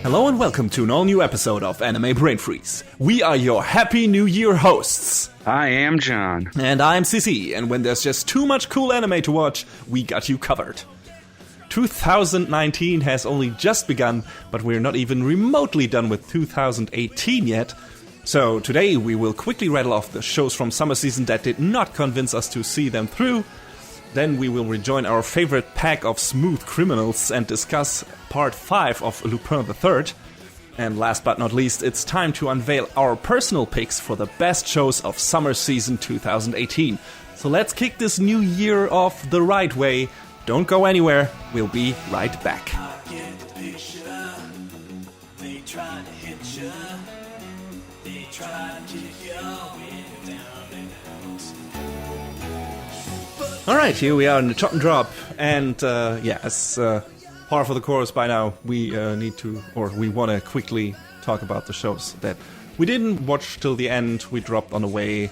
Hello and welcome to an all-new episode of Anime Brain Freeze. We are your Happy New Year hosts. I am John. And I'm CC, and when there's just too much cool anime to watch, we got you covered. 2019 has only just begun, but we're not even remotely done with 2018 yet. So today we will quickly rattle off the shows from summer season that did not convince us to see them through. Then we will rejoin our favorite pack of smooth criminals and discuss part 5 of Lupin the Third. And last but not least, it's time to unveil our personal picks for the best shows of summer season 2018. So let's kick this new year off the right way. Don't go anywhere, we'll be right back. Alright, here we are in the top and drop, and as par for the course by now, we we want to quickly talk about the shows that we didn't watch till the end. We dropped on the way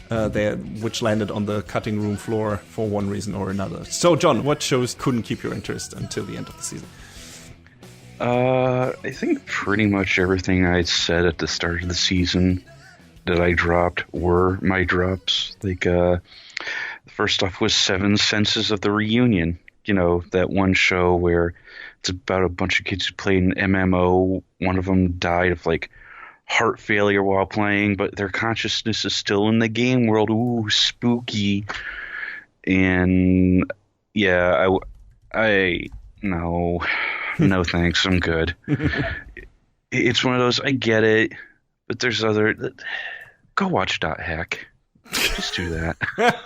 there, which landed on the cutting room floor for one reason or another. So, John, what shows couldn't keep your interest until the end of the season? I think pretty much everything I said at the start of the season that I dropped were my drops. Like, first off was Seven Senses of the Reunion. You know, that one show where it's about a bunch of kids who played an MMO. One of them died of, like, heart failure while playing, but their consciousness is still in the game world. Ooh, spooky. And, yeah, no thanks, I'm good. It's one of those, I get it, but there's go watch Dot Hack. Just do that.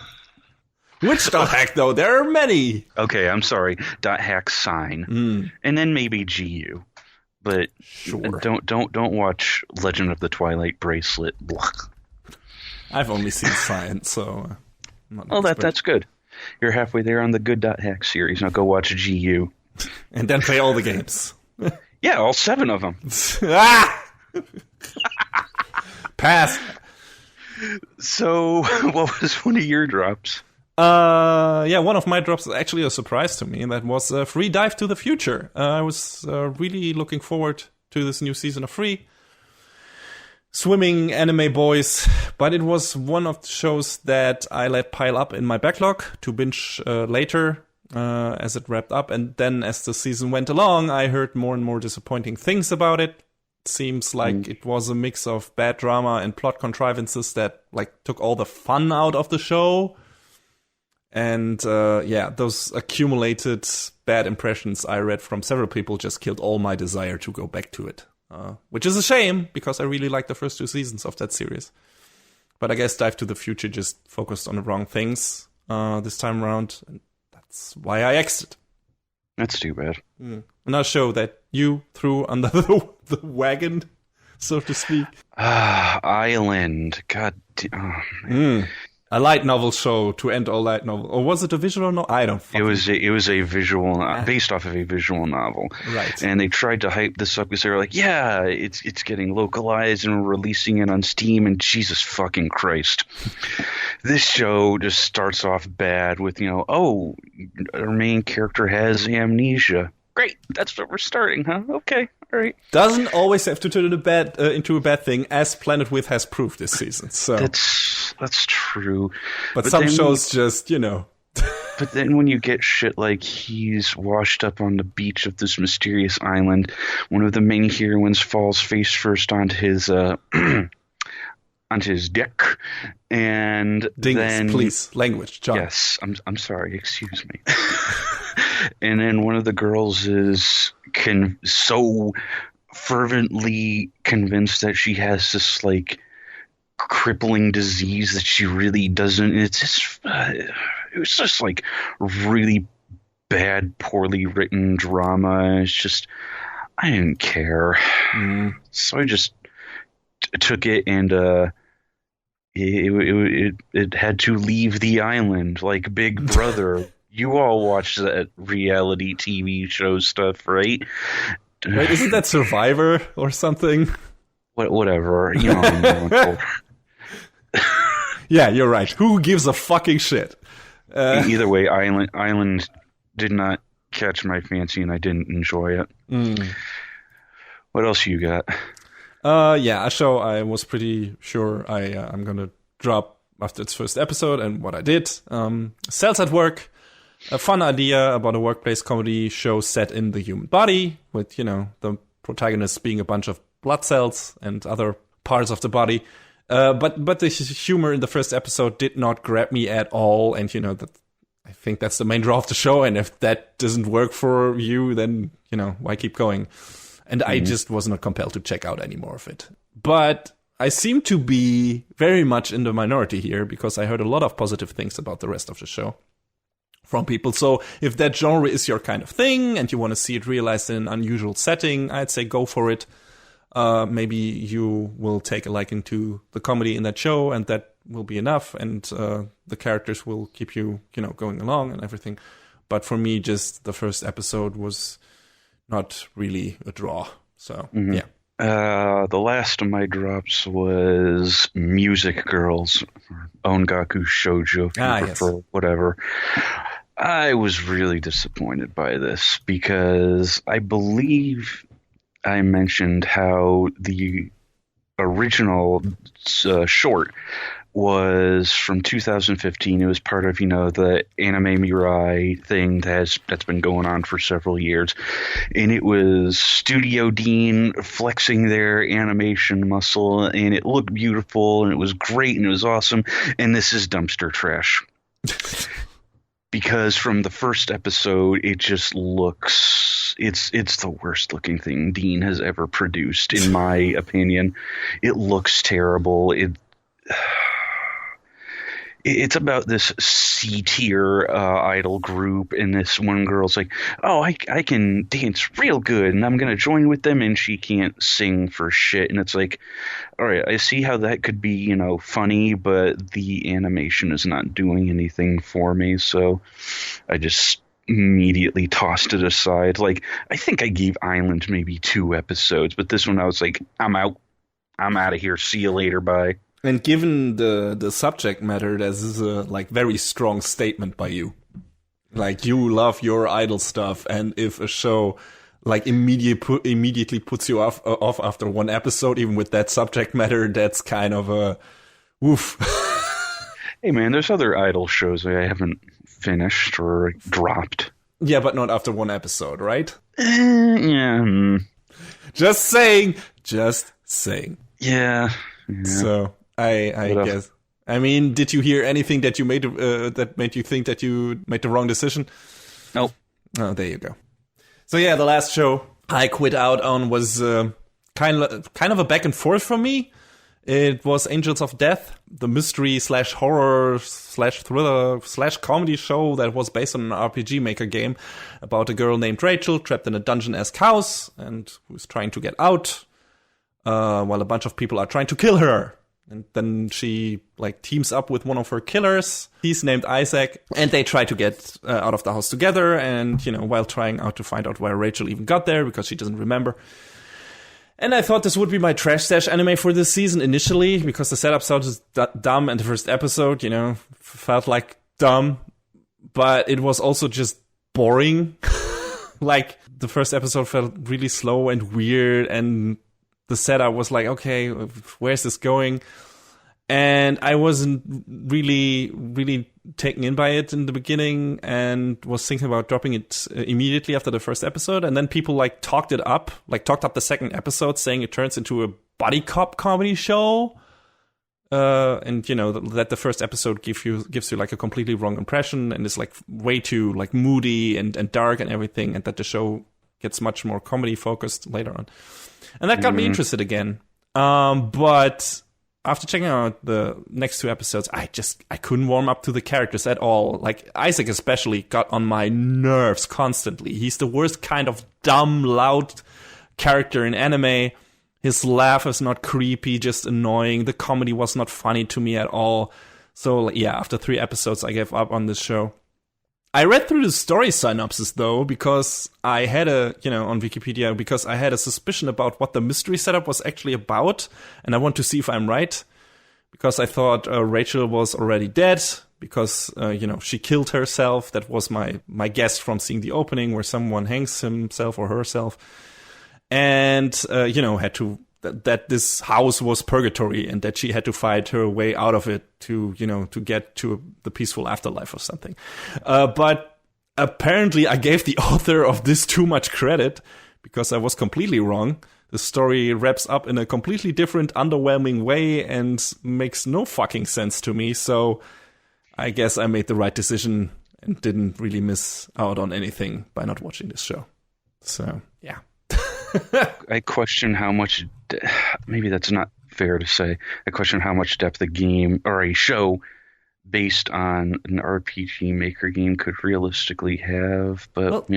Which Dot Hack, though? There are many. Okay, I'm sorry. Dot Hack Sign. And then maybe GU. But sure. Don't watch Legend of the Twilight Bracelet. Blah. I've only seen Sign, so... that's good. You're halfway there on the good Dot Hack series. Now go watch GU. And then play all the games. Yeah, all 7 of them. Pass. So, what was one of your drops? One of my drops is actually a surprise to me, and that was Free Dive to the Future. I was really looking forward to this new season of Free. Swimming anime boys, but it was one of the shows that I let pile up in my backlog to binge later as it wrapped up. And then as the season went along, I heard more and more disappointing things about it. It seems like it was a mix of bad drama and plot contrivances that took all the fun out of the show. And those accumulated bad impressions I read from several people just killed all my desire to go back to it. Which is a shame, because I really liked the first 2 seasons of that series. But I guess Dive to the Future just focused on the wrong things this time around. And that's why I exited. That's too bad. Another show that you threw under the wagon, so to speak. Island. God damn. A light novel show to end all light novel. Or was it a visual novel? I don't fucking know. It was a visual based off of a visual novel. Right. And they tried to hype this up because they were like, yeah, it's getting localized and we're releasing it on Steam, and Jesus fucking Christ. This show just starts off bad with, our main character has amnesia. Great, that's what we're starting, huh? Okay, all right. Doesn't always have to turn into a bad thing, as Planet With has proved this season. So that's true. But some shows just, But then when you get shit like he's washed up on the beach of this mysterious island, one of the main heroines falls face first onto his onto his deck, and then please, language, John. Yes, I'm sorry. Excuse me. And then one of the girls is so fervently convinced that she has this crippling disease that she really doesn't. It's just it was just really bad, poorly written drama. It's just I didn't care, so I just took it, and it had to leave the island like Big Brother. You all watch that reality TV show stuff, right? Wait, isn't that Survivor or something? Whatever. I'm going for. Yeah, you're right. Who gives a fucking shit? Either way, Island did not catch my fancy, and I didn't enjoy it. What else you got? Yeah, a show I was pretty sure I'm gonna drop after its first episode, and what I did. Cells at Work, a fun idea about a workplace comedy show set in the human body, with, the protagonist being a bunch of blood cells and other parts of the body. But the humor in the first episode did not grab me at all, and I think that's the main draw of the show. And if that doesn't work for you, then why keep going? And I just was not compelled to check out any more of it. But I seem to be very much in the minority here, because I heard a lot of positive things about the rest of the show from people. So if that genre is your kind of thing and you want to see it realized in an unusual setting, I'd say go for it. Maybe you will take a liking to the comedy in that show, and that will be enough. And the characters will keep you, going along and everything. But for me, just the first episode was not really a draw. So, yeah. The last of my drops was Music Girls, or Ongaku Shoujo, if you prefer, yes. Whatever. I was really disappointed by this, because I believe I mentioned how the original short was from 2015. It was part of, the Anime Mirai thing that's been going on for several years. And it was Studio Dean flexing their animation muscle, and it looked beautiful, and it was great, and it was awesome. And this is dumpster trash. Because from the first episode, it just looks... It's the worst looking thing Dean has ever produced, in my opinion. It looks terrible. It's about this C-tier idol group, and this one girl's like, oh, I can dance real good, and I'm going to join with them, and she can't sing for shit. And it's like, all right, I see how that could be, funny, but the animation is not doing anything for me, so I just immediately tossed it aside. Like, I think I gave Island maybe 2 episodes, but this one I was like, I'm out. I'm out of here. See you later. Bye. And given the subject matter, this is a very strong statement by you. Like, you love your idol stuff, and if a show immediately puts you off after one episode, even with that subject matter, that's kind of a woof. Hey man, there's other idol shows I haven't finished or dropped. Yeah, but not after one episode, right? Yeah. Just saying. Yeah. So I guess. I mean, did you hear anything that you made that made you think that you made the wrong decision? Nope. Oh, there you go. So yeah, the last show I quit out on was kind of a back and forth for me. It was Angels of Death, the mystery / horror / thriller / comedy show that was based on an RPG Maker game about a girl named Rachel trapped in a dungeon-esque house and who's trying to get out while a bunch of people are trying to kill her. And then she teams up with one of her killers. He's named Isaac, and they try to get out of the house together. And while trying out to find out where Rachel even got there, because she doesn't remember. And I thought this would be my Trash Stash anime for this season initially, because the setup sounded dumb, and the first episode, felt like dumb, but it was also just boring. The first episode felt really slow and weird, and the setup was like, okay, where's this going? And I wasn't really, really taken in by it in the beginning, and was thinking about dropping it immediately after the first episode. And then people talked up the second episode, saying it turns into a buddy cop comedy show. And that the first episode gives you a completely wrong impression, and is way too moody and dark and everything, and that the show gets much more comedy focused later on. And that got me interested again. But after checking out the next 2 episodes, I couldn't warm up to the characters at all. Isaac especially got on my nerves constantly. He's the worst kind of dumb, loud character in anime. His laugh is not creepy, just annoying. The comedy was not funny to me at all. So yeah, after 3 episodes, I gave up on this show. I read through the story synopsis, though, because I had on Wikipedia, because I had a suspicion about what the mystery setup was actually about, and I want to see if I'm right, because I thought Rachel was already dead, because, she killed herself. That was my guess from seeing the opening, where someone hangs himself or herself. and had to that this house was purgatory and that she had to fight her way out of it to get to the peaceful afterlife or something. But apparently I gave the author of this too much credit because I was completely wrong. The story wraps up in a completely different, underwhelming way and makes no fucking sense to me. So I guess I made the right decision and didn't really miss out on anything by not watching this show. So, yeah. I question how much, maybe that's not fair to say, I question how much depth a game or a show based on an RPG Maker game could realistically have, but,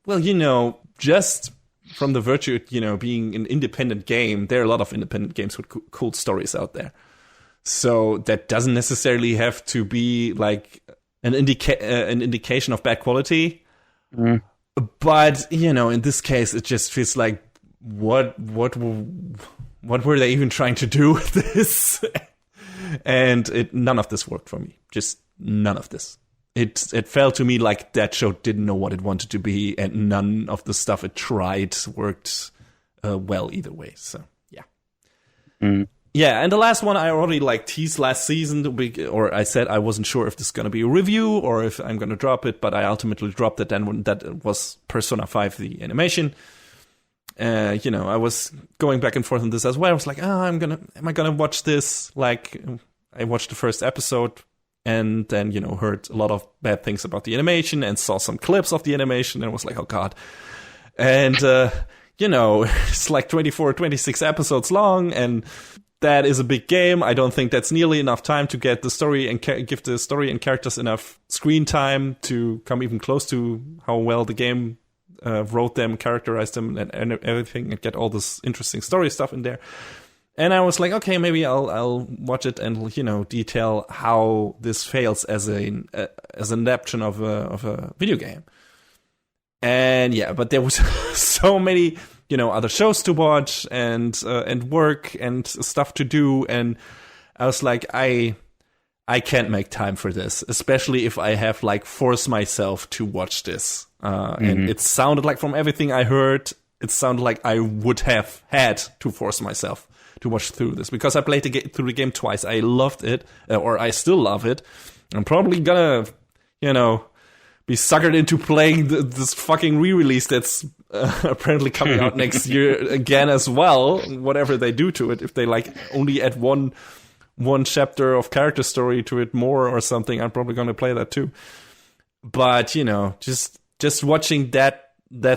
Well, just from the virtue, being an independent game, there are a lot of independent games with cool stories out there. So that doesn't necessarily have to be like an indication of bad quality. Mm. But, in this case, it just feels like, what were they even trying to do with this? And none of this worked for me. Just none of this. It felt to me like that show didn't know what it wanted to be, and none of the stuff it tried worked well either way. So, yeah. Mm. Yeah, and the last one I already teased last season, or I said I wasn't sure if this is going to be a review or if I'm going to drop it, but I ultimately dropped it, and that was Persona 5, the animation. I was going back and forth on this as well. I was like, am I going to watch this? I watched the first episode and then, heard a lot of bad things about the animation and saw some clips of the animation and was like, oh God. And, it's 24, 26 episodes long, and that is a big game. I don't think that's nearly enough time to get the story and give the story and characters enough screen time to come even close to how well the game wrote them, characterized them, and everything, and get all this interesting story stuff in there. And I was like, okay, maybe I'll watch it and detail how this fails as an adaptation of a video game. And yeah, but there was so many other shows to watch and work and stuff to do, and I was like, I can't make time for this, especially if I have forced myself to watch this. And it sounded like, from everything I heard, it sounded like I would have had to force myself to watch through this, because I played through the game twice. I loved it, or I still love it. I'm probably gonna, be suckered into playing this fucking re-release that's apparently coming out next year again as well, whatever they do to it. If they only add one chapter of character story to it more or something, I'm probably going to play that too. But, just watching that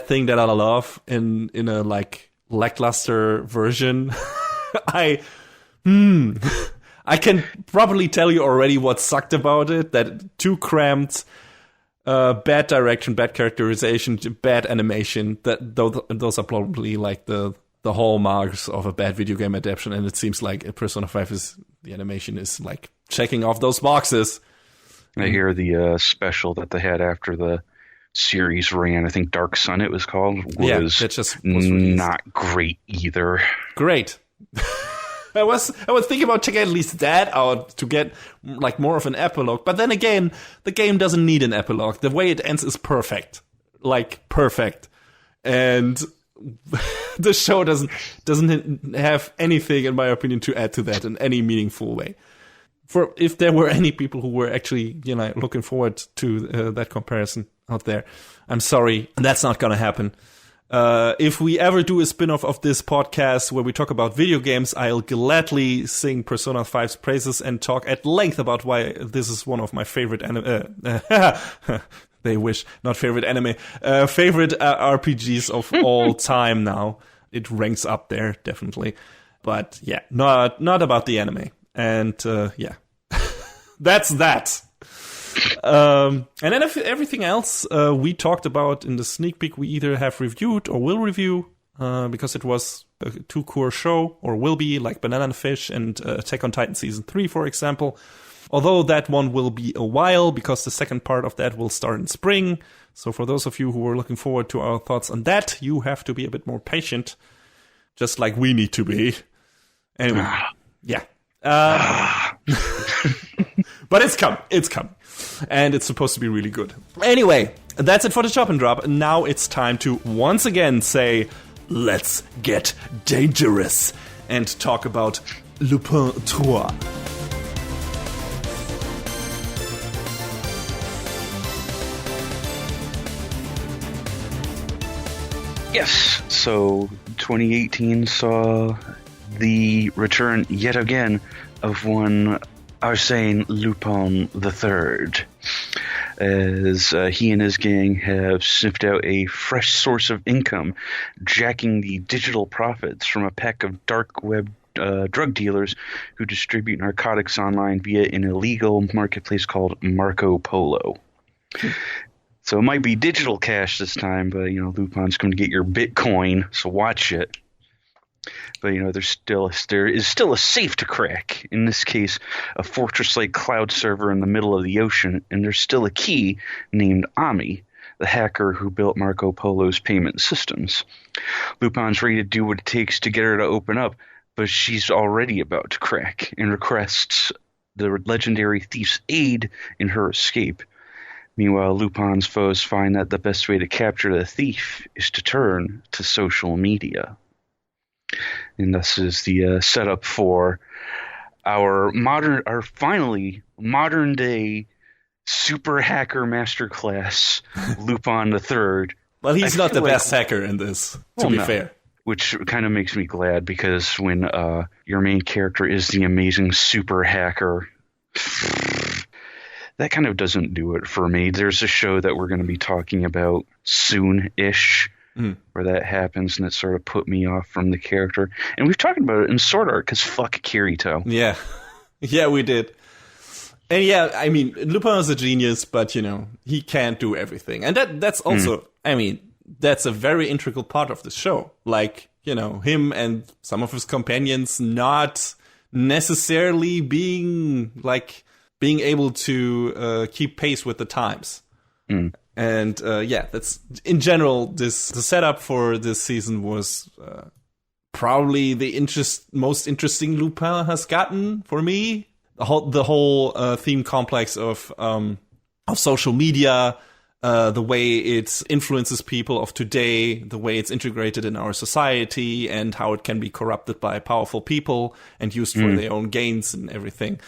thing that I love in a lackluster version, I can probably tell you already what sucked about it, that too cramped, bad direction, bad characterization, bad animation. That those are probably the hallmarks of a bad video game adaptation. And it seems like Persona 5 the animation is checking off those boxes. I hear the special that they had after the series ran, I think Dark Sun it was called, was not great either. Great. I was thinking about checking at least that out to get more of an epilogue. But then again, the game doesn't need an epilogue. The way it ends is perfect. Perfect. And the show doesn't have anything, in my opinion, to add to that in any meaningful way. For if there were any people who were actually, looking forward to that comparison out there, I'm sorry, that's not going to happen. If we ever do a spin-off of this podcast where we talk about video games, I'll gladly sing Persona 5's praises and talk at length about why this is one of my favorite they wish, not favorite anime, favorite RPGs of all time now. It ranks up there, definitely. But yeah, not about the anime. And yeah, that's that. And then everything else we talked about in the sneak peek, we either have reviewed or will review, because it was a two-core show, or will be, like Banana and Fish and Attack on Titan Season 3, for example. Although that one will be a while, because the second part of that will start in spring. So for those of you who are looking forward to our thoughts on that, you have to be a bit more patient, just like we need to be. Anyway, yeah. But it's come. And it's supposed to be really good. Anyway, that's it for the Chop and Drop. Now it's time to once again say let's get dangerous and talk about Lupin the Third. Yes, so 2018 saw the return yet again of one Arsène Lupin the Third, as he and his gang have sniffed out a fresh source of income, jacking the digital profits from a pack of dark web drug dealers who distribute narcotics online via an illegal marketplace called Marco Polo. So it might be digital cash this time, but, Lupin's going to get your Bitcoin, so watch it. But, there is still a safe to crack. In this case, a fortress-like cloud server in the middle of the ocean, and there's still a key named Ami, the hacker who built Marco Polo's payment systems. Lupin's ready to do what it takes to get her to open up, but she's already about to crack, and requests the legendary thief's aid in her escape. Meanwhile, Lupin's foes find that the best way to capture the thief is to turn to social media. And this is the setup for our finally modern-day super hacker masterclass, Lupin the Third. Well, he's not the best hacker in this, to be fair. Which kind of makes me glad, because when your main character is the amazing super hacker, that kind of doesn't do it for me. There's a show that we're going to be talking about soon-ish where that happens, and it sort of put me off from the character. And we've talked about it in Sword Art, because fuck Kirito. Yeah. Yeah, we did. And yeah, I mean, Lupin is a genius, but, he can't do everything. And that's also, that's a very integral part of the show. Like, him and some of his companions not necessarily being able to keep pace with the times. And that's in general, the setup for this season was probably the most interesting Lupin has gotten for me. The whole theme complex of social media, the way it influences people of today, the way it's integrated in our society, and how it can be corrupted by powerful people and used for their own gains and everything.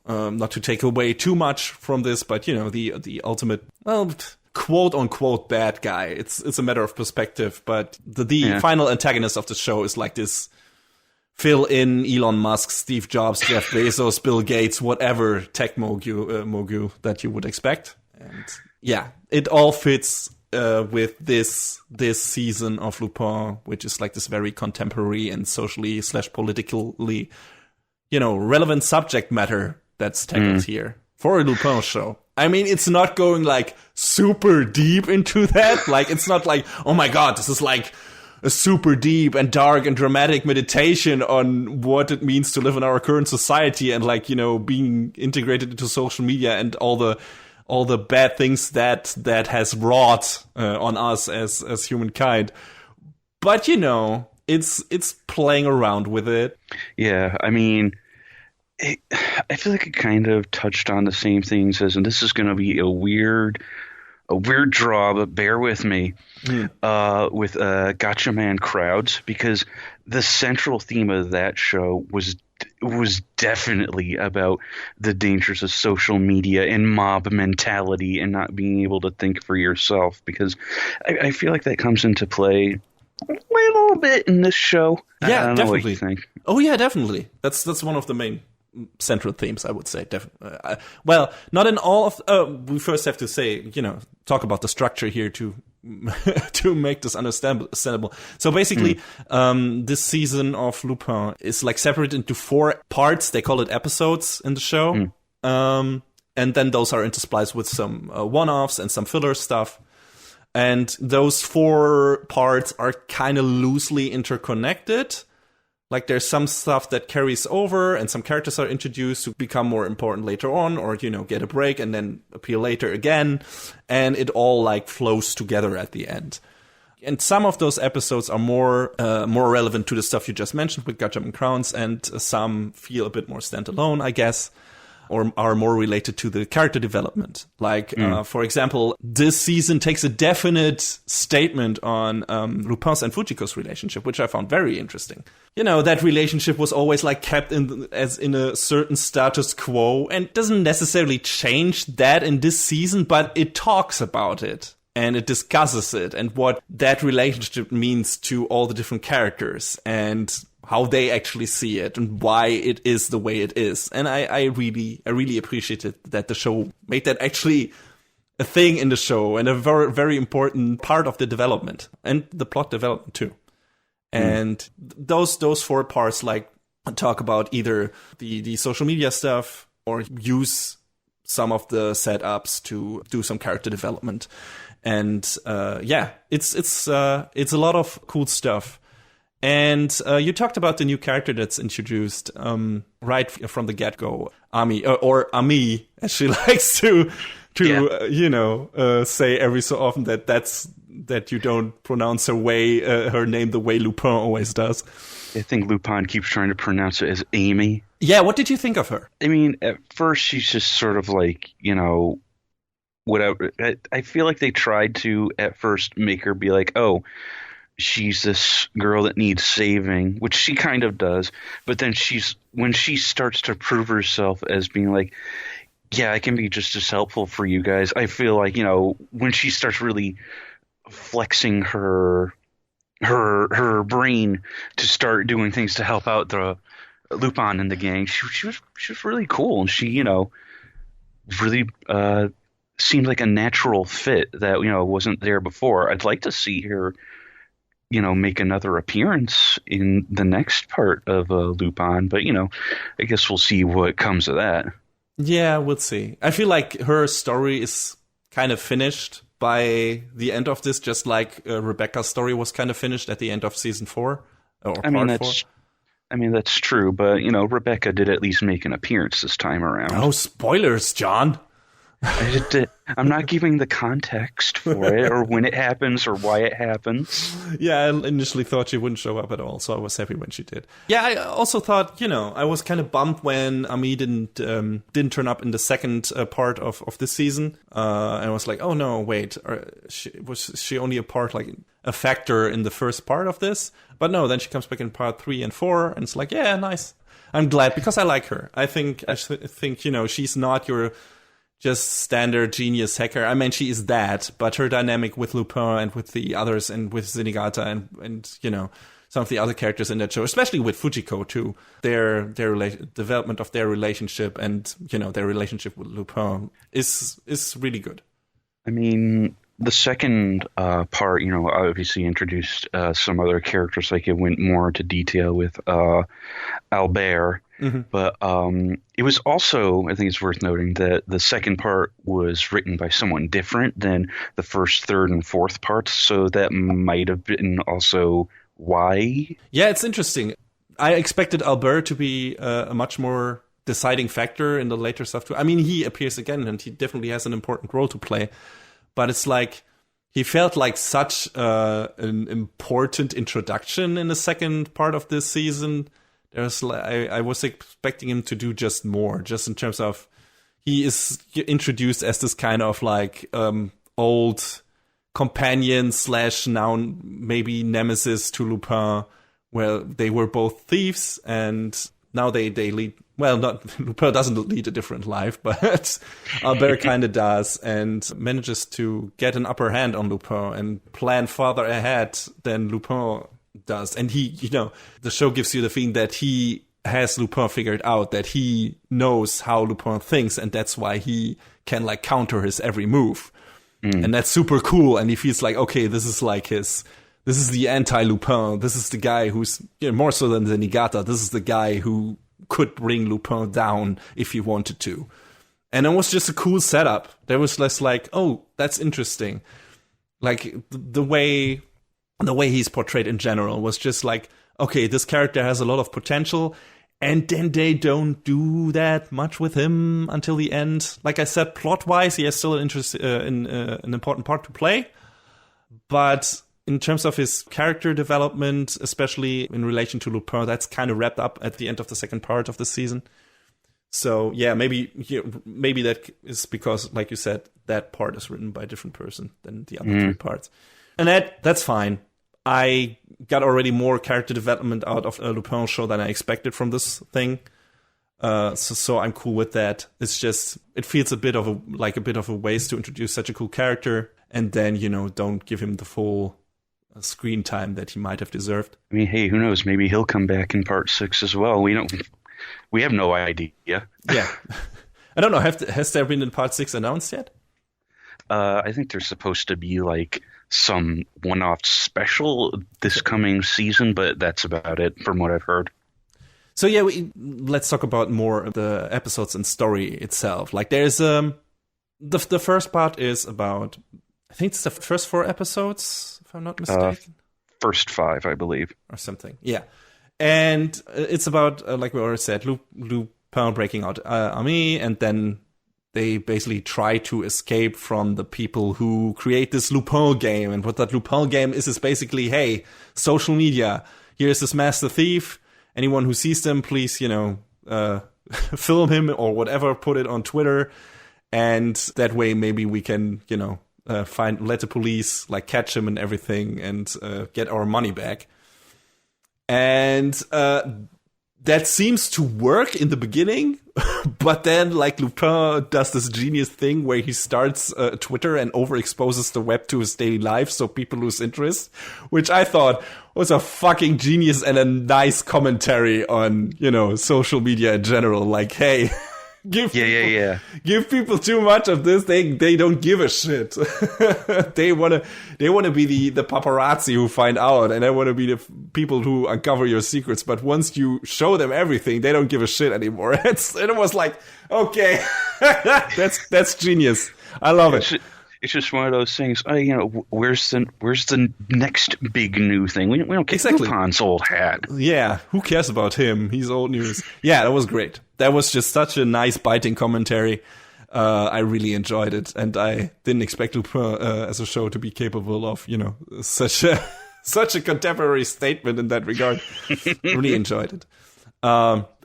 Not to take away too much from this, but the ultimate, quote unquote bad guy. It's a matter of perspective, but the final antagonist of the show is like this fill in Elon Musk, Steve Jobs, Jeff Bezos, Bill Gates, whatever tech mogul that you would expect. And yeah, it all fits with this season of Lupin, which is like this very contemporary and socially / politically, relevant subject matter that's tackled here for a Lupin show. I mean, it's not going like super deep into that. Like, it's not like, oh my God, this is like a super deep and dark and dramatic meditation on what it means to live in our current society and being integrated into social media and all the bad things that has wrought on us as humankind. But it's playing around with it. Yeah, I mean, I feel like it kind of touched on the same things and this is going to be a weird draw, but bear with me, with Gotcha Man crowds, because the central theme of that show was definitely about the dangers of social media and mob mentality and not being able to think for yourself, because I feel like that comes into play a little bit in this show. Yeah, I don't definitely. know what you think. Oh yeah, definitely. That's one of the main central themes, I would say. Well, not in all of. We first have to say, talk about the structure here to make this understandable. So basically, this season of Lupin is like separated into 4 parts. They call it episodes in the show, and then those are interspliced with some one-offs and some filler stuff. And those 4 parts are kind of loosely interconnected. Like, there's some stuff that carries over and some characters are introduced to become more important later on, or, get a break and then appear later again. And it all like flows together at the end. And some of those episodes are more relevant to the stuff you just mentioned with Gotcha and Crowns, and some feel a bit more standalone, I guess. or are more related to the character development. Like, for example, this season takes a definite statement on Lupin's and Fujiko's relationship, which I found very interesting. You know, that relationship was always like kept in a certain status quo, and doesn't necessarily change that in this season, but it talks about it. And it discusses it and what that relationship means to all the different characters and how they actually see it and why it is the way it is. And I really appreciated that the show made that actually a thing in the show and a very, very important part of the development and the plot development too. And those 4 parts like talk about either the social media stuff or use some of the setups to do some character development. And it's a lot of cool stuff. And you talked about the new character that's introduced right from the get-go, Ami, or Ami, as she likes to say every so often that you don't pronounce her name the way Lupin always does. I think Lupin keeps trying to pronounce it as Amy. Yeah, what did you think of her? I mean, at first she's just sort of like, whatever. I feel like they tried to at first make her be like, oh, she's this girl that needs saving, which she kind of does. But then when she starts to prove herself as being like, yeah, I can be just as helpful for you guys. I feel like, when she starts really flexing her brain to start doing things to help out the Lupin and the gang, she was really cool. And she, really seemed like a natural fit that wasn't there before. I'd like to see her make another appearance in the next part of Lupin, but I guess we'll see what comes of that. Yeah, we'll see. I feel like her story is kind of finished by the end of this, just like Rebecca's story was kind of finished at the end of season 4 or part 4. I mean, that's true, but Rebecca did at least make an appearance this time around. Oh, spoilers, John. I'm not giving the context for it or when it happens or why it happens. Yeah, I initially thought she wouldn't show up at all, so I was happy when she did. Yeah, I also thought, I was kind of bummed when Ami didn't turn up in the second part of this season. And I was like, oh no, wait, was she only a factor in the first part of this? But no, then she comes back in part 3 and 4, and it's like, yeah, nice. I'm glad because I like her. I think she's not your just standard genius hacker. I mean, she is that, but her dynamic with Lupin and with the others and with Zenigata and some of the other characters in that show, especially with Fujiko too, their development of their relationship and, their relationship with Lupin is really good. I mean, the second part, obviously introduced some other characters, like it went more into detail with Albert. Mm-hmm. But it was also, I think it's worth noting that the second part was written by someone different than the first, third, and fourth parts. So that might have been also why. Yeah, it's interesting. I expected Albert to be a much more deciding factor in the later stuff too. I mean, he appears again and he definitely has an important role to play. But it's like he felt like such an important introduction in the second part of this season. I was expecting him to do just more, just in terms of he is introduced as this kind of like old companion / now maybe nemesis to Lupin, where they were both thieves and now they lead. Well, Lupin doesn't lead a different life, but Albert kind of does and manages to get an upper hand on Lupin and plan farther ahead than Lupin does. And he, the show gives you the feeling that he has Lupin figured out, that he knows how Lupin thinks, and that's why he can counter his every move. And that's super cool. And he feels like, okay, this is the anti-Lupin. This is the guy who's more so than the Zenigata. This is the guy who could bring Lupin down if he wanted to. And it was just a cool setup. There was less like, oh, that's interesting. Like the way he's portrayed in general was just like, okay, this character has a lot of potential, and then they don't do that much with him until the end. Like I said, plot-wise, he has still an important part to play, but in terms of his character development, especially in relation to Lupin, that's kind of wrapped up at the end of the second part of the season. So yeah, maybe that is because, like you said, that part is written by a different person than the other three parts. And that's fine. I got already more character development out of a Lupin show than I expected from this thing. So I'm cool with that. It's just, it feels a bit of a waste to introduce such a cool character and then, don't give him the full screen time that he might have deserved. I mean, hey, who knows? Maybe he'll come back in part 6 as well. We have no idea. Yeah. I don't know. Has there been in part 6 announced yet? I think there's supposed to be like some one-off special this coming season, but that's about it from what I've heard. So yeah, let's talk about more of the episodes and story itself. Like there's the first part is about, I think it's the first 4 episodes, if I'm not mistaken. First 5, I believe. Or something, yeah. And it's about, like we already said, Lupin breaking out army, and then they basically try to escape from the people who create this Lupin game. And what that Lupin game is basically, hey, social media, here's this master thief. Anyone who sees them, please, film him or whatever, put it on Twitter. And that way maybe we can, let the police like catch him and everything and get our money back. And that seems to work in the beginning, but then like Lupin does this genius thing where he starts Twitter and overexposes the web to his daily life so people lose interest, which I thought was a fucking genius and a nice commentary on, social media in general. Like, hey, give people too much of this, they don't give a shit. they wanna be the paparazzi who find out, and they wanna be the people who uncover your secrets. But once you show them everything, they don't give a shit anymore. It was like, okay, that's genius. I love it. It's just one of those things. Where's the next big new thing? We don't get Lupin's old hat. Yeah, who cares about him? He's old news. Yeah, that was great. That was just such a nice, biting commentary. I really enjoyed it, and I didn't expect Lupin as a show to be capable of, such a contemporary statement in that regard. Really enjoyed it.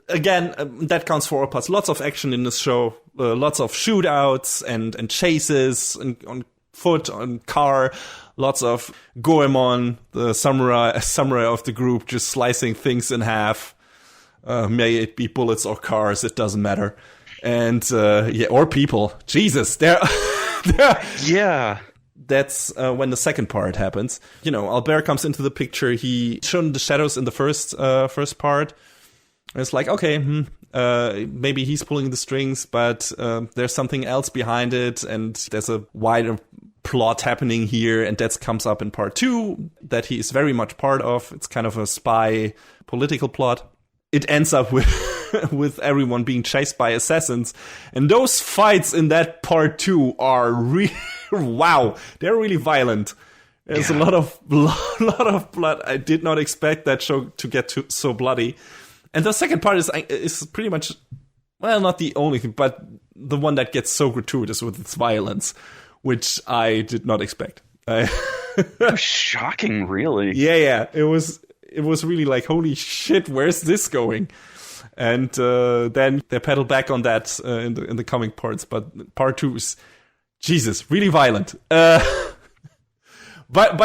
Again, that counts for all parts. Lots of action in this show. Lots of shootouts and chases on foot, on car. Lots of Goemon, the samurai of the group, just slicing things in half. May it be bullets or cars, it doesn't matter. And, or people. Jesus, yeah. That's when the second part happens. Albert comes into the picture. He shown the shadows in the first part. It's like, okay, maybe he's pulling the strings, but there's something else behind it, and there's a wider plot happening here, and that comes up in part 2 that he is very much part of. It's kind of a spy political plot. It ends up with everyone being chased by assassins, and those fights in that part 2 are really wow, they're really violent. There's a lot of blood. I did not expect that show to get so bloody. And the second part is pretty much, well, not the only thing, but the one that gets so gratuitous with its violence, which I did not expect. It was shocking, really. Yeah. It was really like, holy shit, where's this going? And then they pedal back on that in the coming parts. But part 2 is, Jesus, really violent. But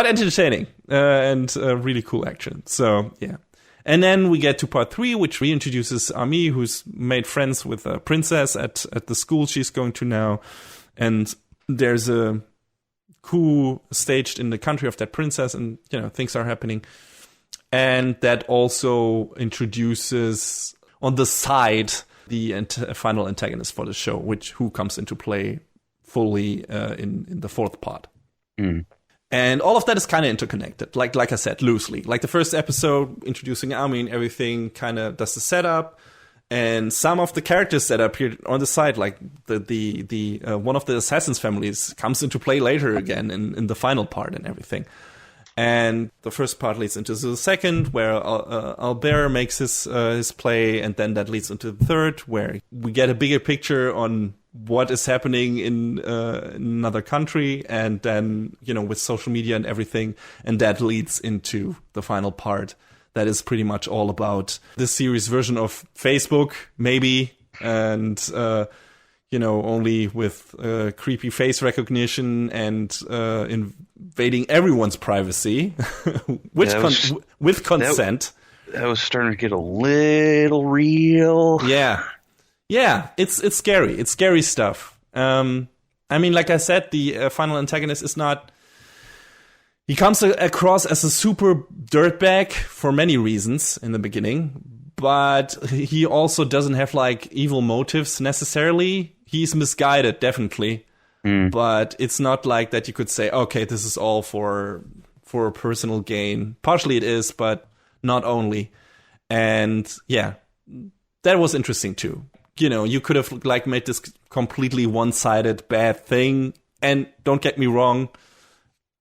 entertaining and really cool action. So, yeah. And then we get to part 3, which reintroduces Ami, who's made friends with a princess at the school she's going to now. And there's a coup staged in the country of that princess, and, things are happening. And that also introduces, on the side, the final antagonist for the show, who comes into play fully in the 4th part. Mm. And all of that is kind of interconnected, like I said, loosely. Like the first episode, introducing Ami and everything, kind of does the setup, and some of the characters that appeared on the side, like the one of the assassins' families, comes into play later again in the final part and everything. And the first part leads into the second, where Albert makes his play, and then that leads into the third, where we get a bigger picture on what is happening in another country, and then, with social media and everything, and that leads into the final part that is pretty much all about this series version of Facebook, maybe, and only with creepy face recognition and invading everyone's privacy, with consent. That was starting to get a little real. Yeah, it's scary. It's scary stuff. Like I said, the final antagonist is not. He comes across as a super dirtbag for many reasons in the beginning, but he also doesn't have evil motives necessarily. He's misguided, definitely, but it's not like that you could say, okay, this is all for personal gain. Partially it is, but not only. And yeah, that was interesting too. You could have made this completely one-sided bad thing, and don't get me wrong,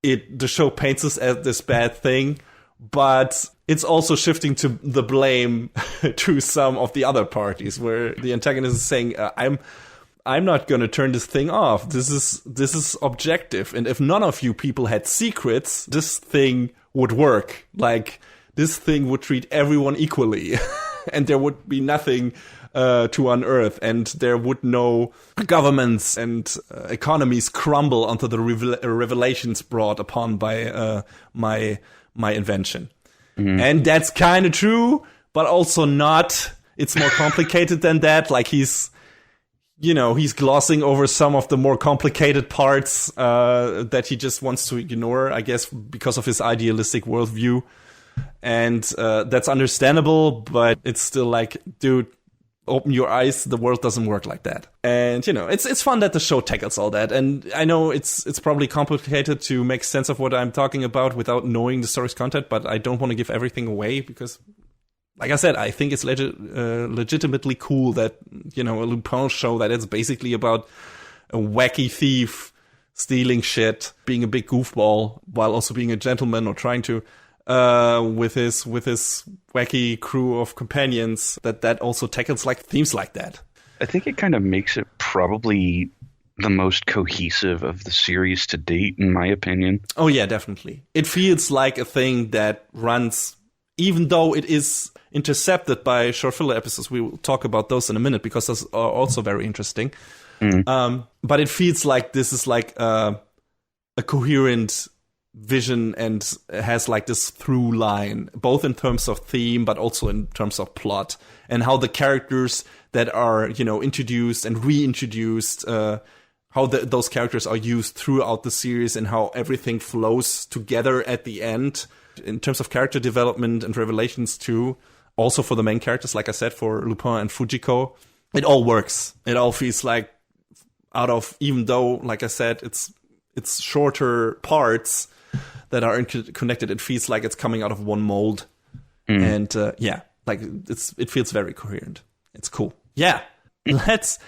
the show paints us as this bad thing, but it's also shifting to the blame to some of the other parties, where the antagonist is saying, I'm not going to turn this thing off. This is objective, and if none of you people had secrets, this thing would work. This thing would treat everyone equally, and there would be nothing to unearth, and there would no governments and economies crumble onto the revelations brought upon by my invention. Mm-hmm. And that's kind of true, but also not. It's more complicated than that. He's glossing over some of the more complicated parts that he just wants to ignore, I guess, because of his idealistic worldview. And that's understandable, but it's still dude, open your eyes, the world doesn't work like that. And, it's fun that the show tackles all that. And I know it's probably complicated to make sense of what I'm talking about without knowing the story's content, but I don't want to give everything away because, like I said, I think it's legitimately cool that, a Lupin show that it's basically about a wacky thief stealing shit, being a big goofball, while also being a gentleman or trying to, with his wacky crew of companions, that also tackles themes like that. I think it kind of makes it probably the most cohesive of the series to date, in my opinion. Oh yeah, definitely. It feels like a thing that runs, even though it is intercepted by short filler episodes. We will talk about those in a minute because those are also very interesting. But it feels like this is a coherent vision and has this through line, both in terms of theme but also in terms of plot, and how the characters that are introduced and reintroduced, how those characters are used throughout the series, and how everything flows together at the end in terms of character development and revelations too. Also for the main characters, like I said, for Lupin and Fujiko, it all works. It all feels even though, like I said, it's shorter parts that are connected, it feels like it's coming out of one mold. And it feels very coherent. It's cool. Yeah. Let's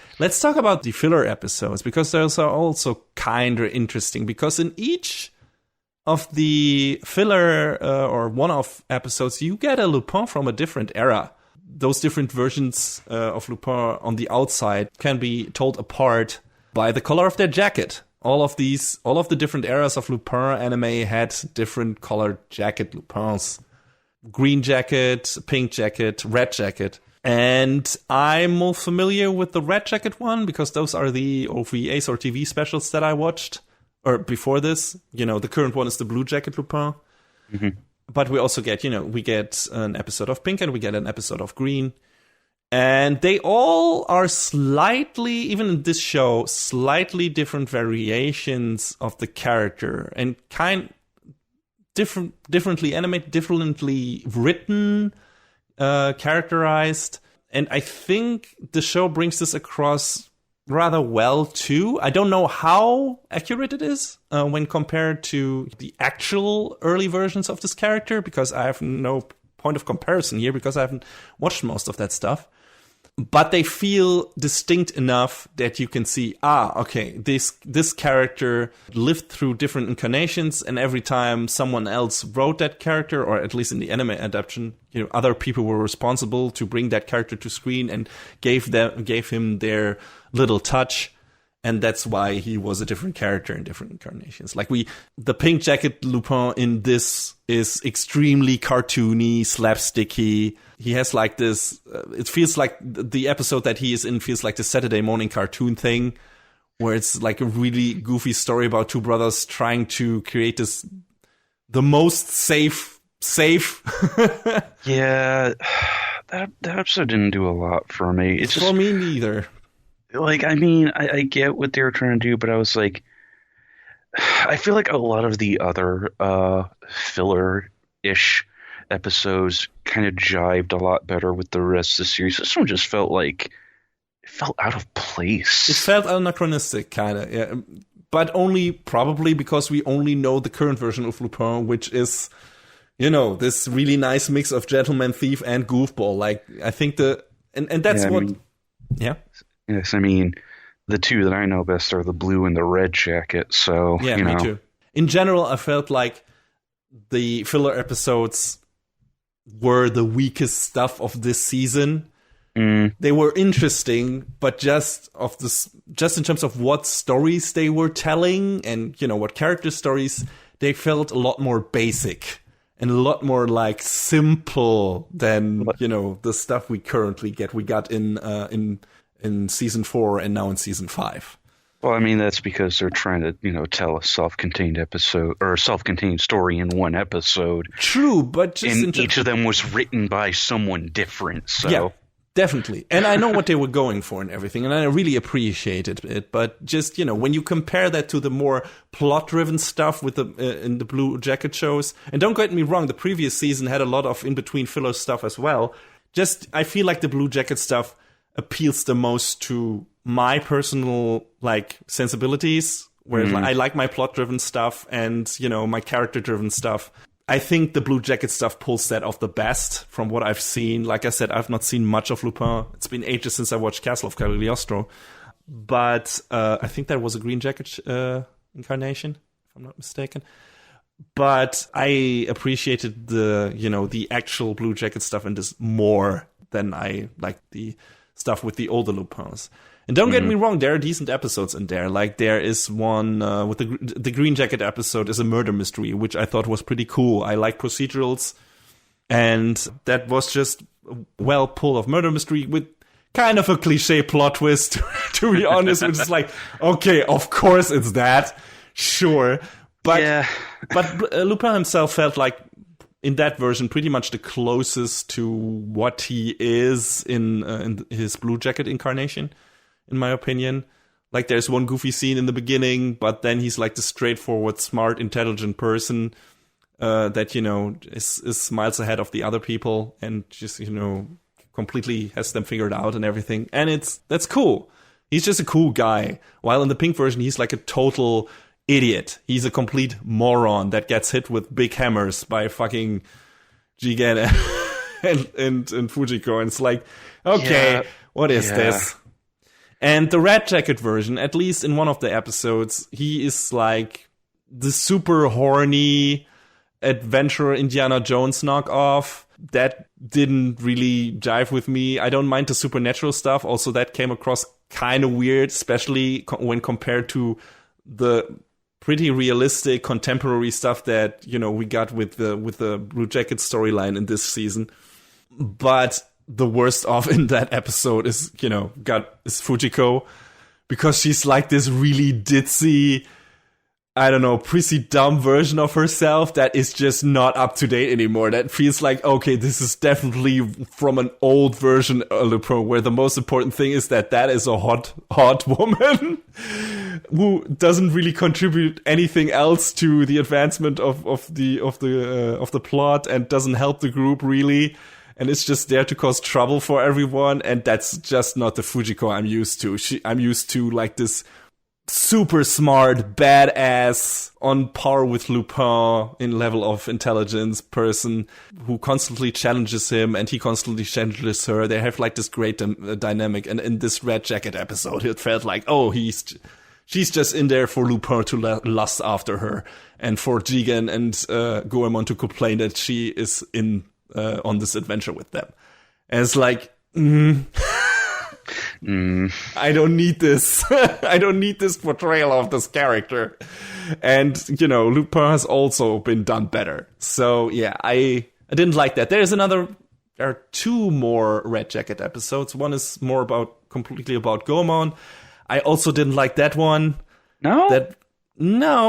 talk about the filler episodes, because those are also kind of interesting, because in each of the filler or one-off episodes, you get a Lupin from a different era. Those different versions of Lupin on the outside can be told apart by the color of their jacket. All of the different eras of Lupin anime had different colored jacket Lupins. Green jacket, pink jacket, red jacket. And I'm more familiar with the red jacket one because those are the OVAs or TV specials that I watched. Or before this, the current one is the blue jacket Lupin. Mm-hmm. But we also get, we get an episode of pink and we get an episode of green. And they all are slightly, even in this show, slightly different variations of the character, and differently animated, differently written, characterized. And I think the show brings this across rather well too. I don't know how accurate it is when compared to the actual early versions of this character, because I have no point of comparison here, because I haven't watched most of that stuff. But they feel distinct enough that you can see, okay, this character lived through different incarnations, and every time someone else wrote that character, or at least in the anime adaptation, other people were responsible to bring that character to screen and gave him their little touch. And that's why he was a different character in different incarnations. Like the pink jacket Lupin in this is extremely cartoony, slapsticky. He has like this, it feels like the episode that he is in feels like the Saturday morning cartoon thing, where it's like a really goofy story about two brothers trying to create the most safe. Yeah, that episode didn't do a lot for me. It's for me neither. Like, I mean, I get what they were trying to do, but I was like, I feel like a lot of the other filler-ish episodes kind of jived a lot better with the rest of the series. This one just felt out of place. It felt anachronistic, kind of, yeah. But only probably because we only know the current version of Lupin, which is, this really nice mix of gentleman thief and goofball. Like, I think and that's yeah. Yes, I mean, the two that I know best are the blue and the red jacket, so, yeah, me too. In general, I felt like the filler episodes were the weakest stuff of this season. They were interesting, but just in terms of what stories they were telling and, what character stories, they felt a lot more basic and a lot more, like, simple than, the stuff we currently get. We got in season 4 and now in season 5. Well, I mean, that's because they're trying to, tell a self-contained episode or a self-contained story in one episode. True, but just each of them was written by someone different. So yeah, definitely. And I know what they were going for and everything, and I really appreciated it. But just, when you compare that to the more plot-driven stuff with in the Blue Jacket shows, and don't get me wrong, the previous season had a lot of in-between filler stuff as well. Just, I feel like the Blue Jacket stuff appeals the most to my personal sensibilities, whereas I like my plot driven stuff and my character driven stuff. I think the Blue Jacket stuff pulls that off the best from what I've seen. Like I said, I've not seen much of Lupin. It's been ages since I watched Castle of Cagliostro, but I think that was a Green Jacket incarnation, if I'm not mistaken. But I appreciated the actual Blue Jacket stuff in this more than I like the stuff with the older Lupins. And don't get me wrong, there are decent episodes in there. Like, there is one with the Green Jacket episode is a murder mystery, which I thought was pretty cool. I like procedurals, and that was just well pulled of murder mystery with kind of a cliche plot twist, to be honest, which is like, okay, of course it's that, sure. But, yeah. but Lupin himself felt like, in that version, pretty much the closest to what he is in his Blue Jacket incarnation, in my opinion. Like, there's one goofy scene in the beginning, but then he's like the straightforward, smart, intelligent person that, is miles ahead of the other people and just, completely has them figured out and everything. And that's cool. He's just a cool guy. While in the pink version, he's like a total idiot. He's a complete moron that gets hit with big hammers by fucking Jigen and Fujiko. And it's like, okay, what is this? And the Red Jacket version, at least in one of the episodes, he is like the super horny adventurer Indiana Jones knockoff. That didn't really jive with me. I don't mind the supernatural stuff. Also, that came across kind of weird, especially when compared to the pretty realistic contemporary stuff that we got with the Blue Jacket storyline in this season. But the worst off in that episode is Fujiko, because she's like this really ditzy, I don't know, prissy dumb version of herself that is just not up to date anymore. That feels like, okay, this is definitely from an old version of Lupin, where the most important thing is that is a hot woman who doesn't really contribute anything else to the advancement of the plot and doesn't help the group really. And it's just there to cause trouble for everyone. And that's just not the Fujiko I'm used to. I'm used to like this super smart, badass, on par with Lupin in level of intelligence person who constantly challenges him and he constantly challenges her. They have like this great dynamic. And in this Red Jacket episode, it felt like, oh, she's just in there for Lupin to lust after her and for Jigen and Goemon to complain that she is in on this adventure with them. And it's like, I don't need this. I don't need this portrayal of this character. And, Lupin has also been done better. So, yeah, I didn't like that. There are 2 more Red Jacket episodes. One is completely about Goemon. I also didn't like that one. No?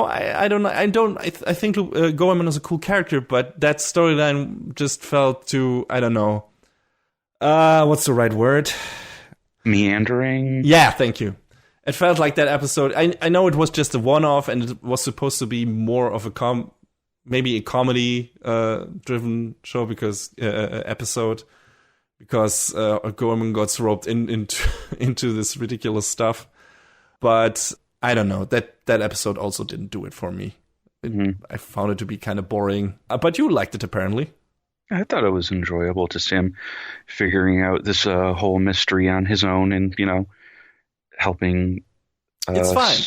I don't know. I think Goemon is a cool character, but that storyline just felt too, I don't know. What's the right word? Meandering? Yeah, thank you. It felt like that episode. I know it was just a one-off, and it was supposed to be more of maybe a comedy driven show episode, because Gorman got roped into this ridiculous stuff. But I don't know, that episode also didn't do it for me. I found it to be kind of boring. But you liked it, apparently. I thought it was enjoyable to see him figuring out this whole mystery on his own, and helping it's fine.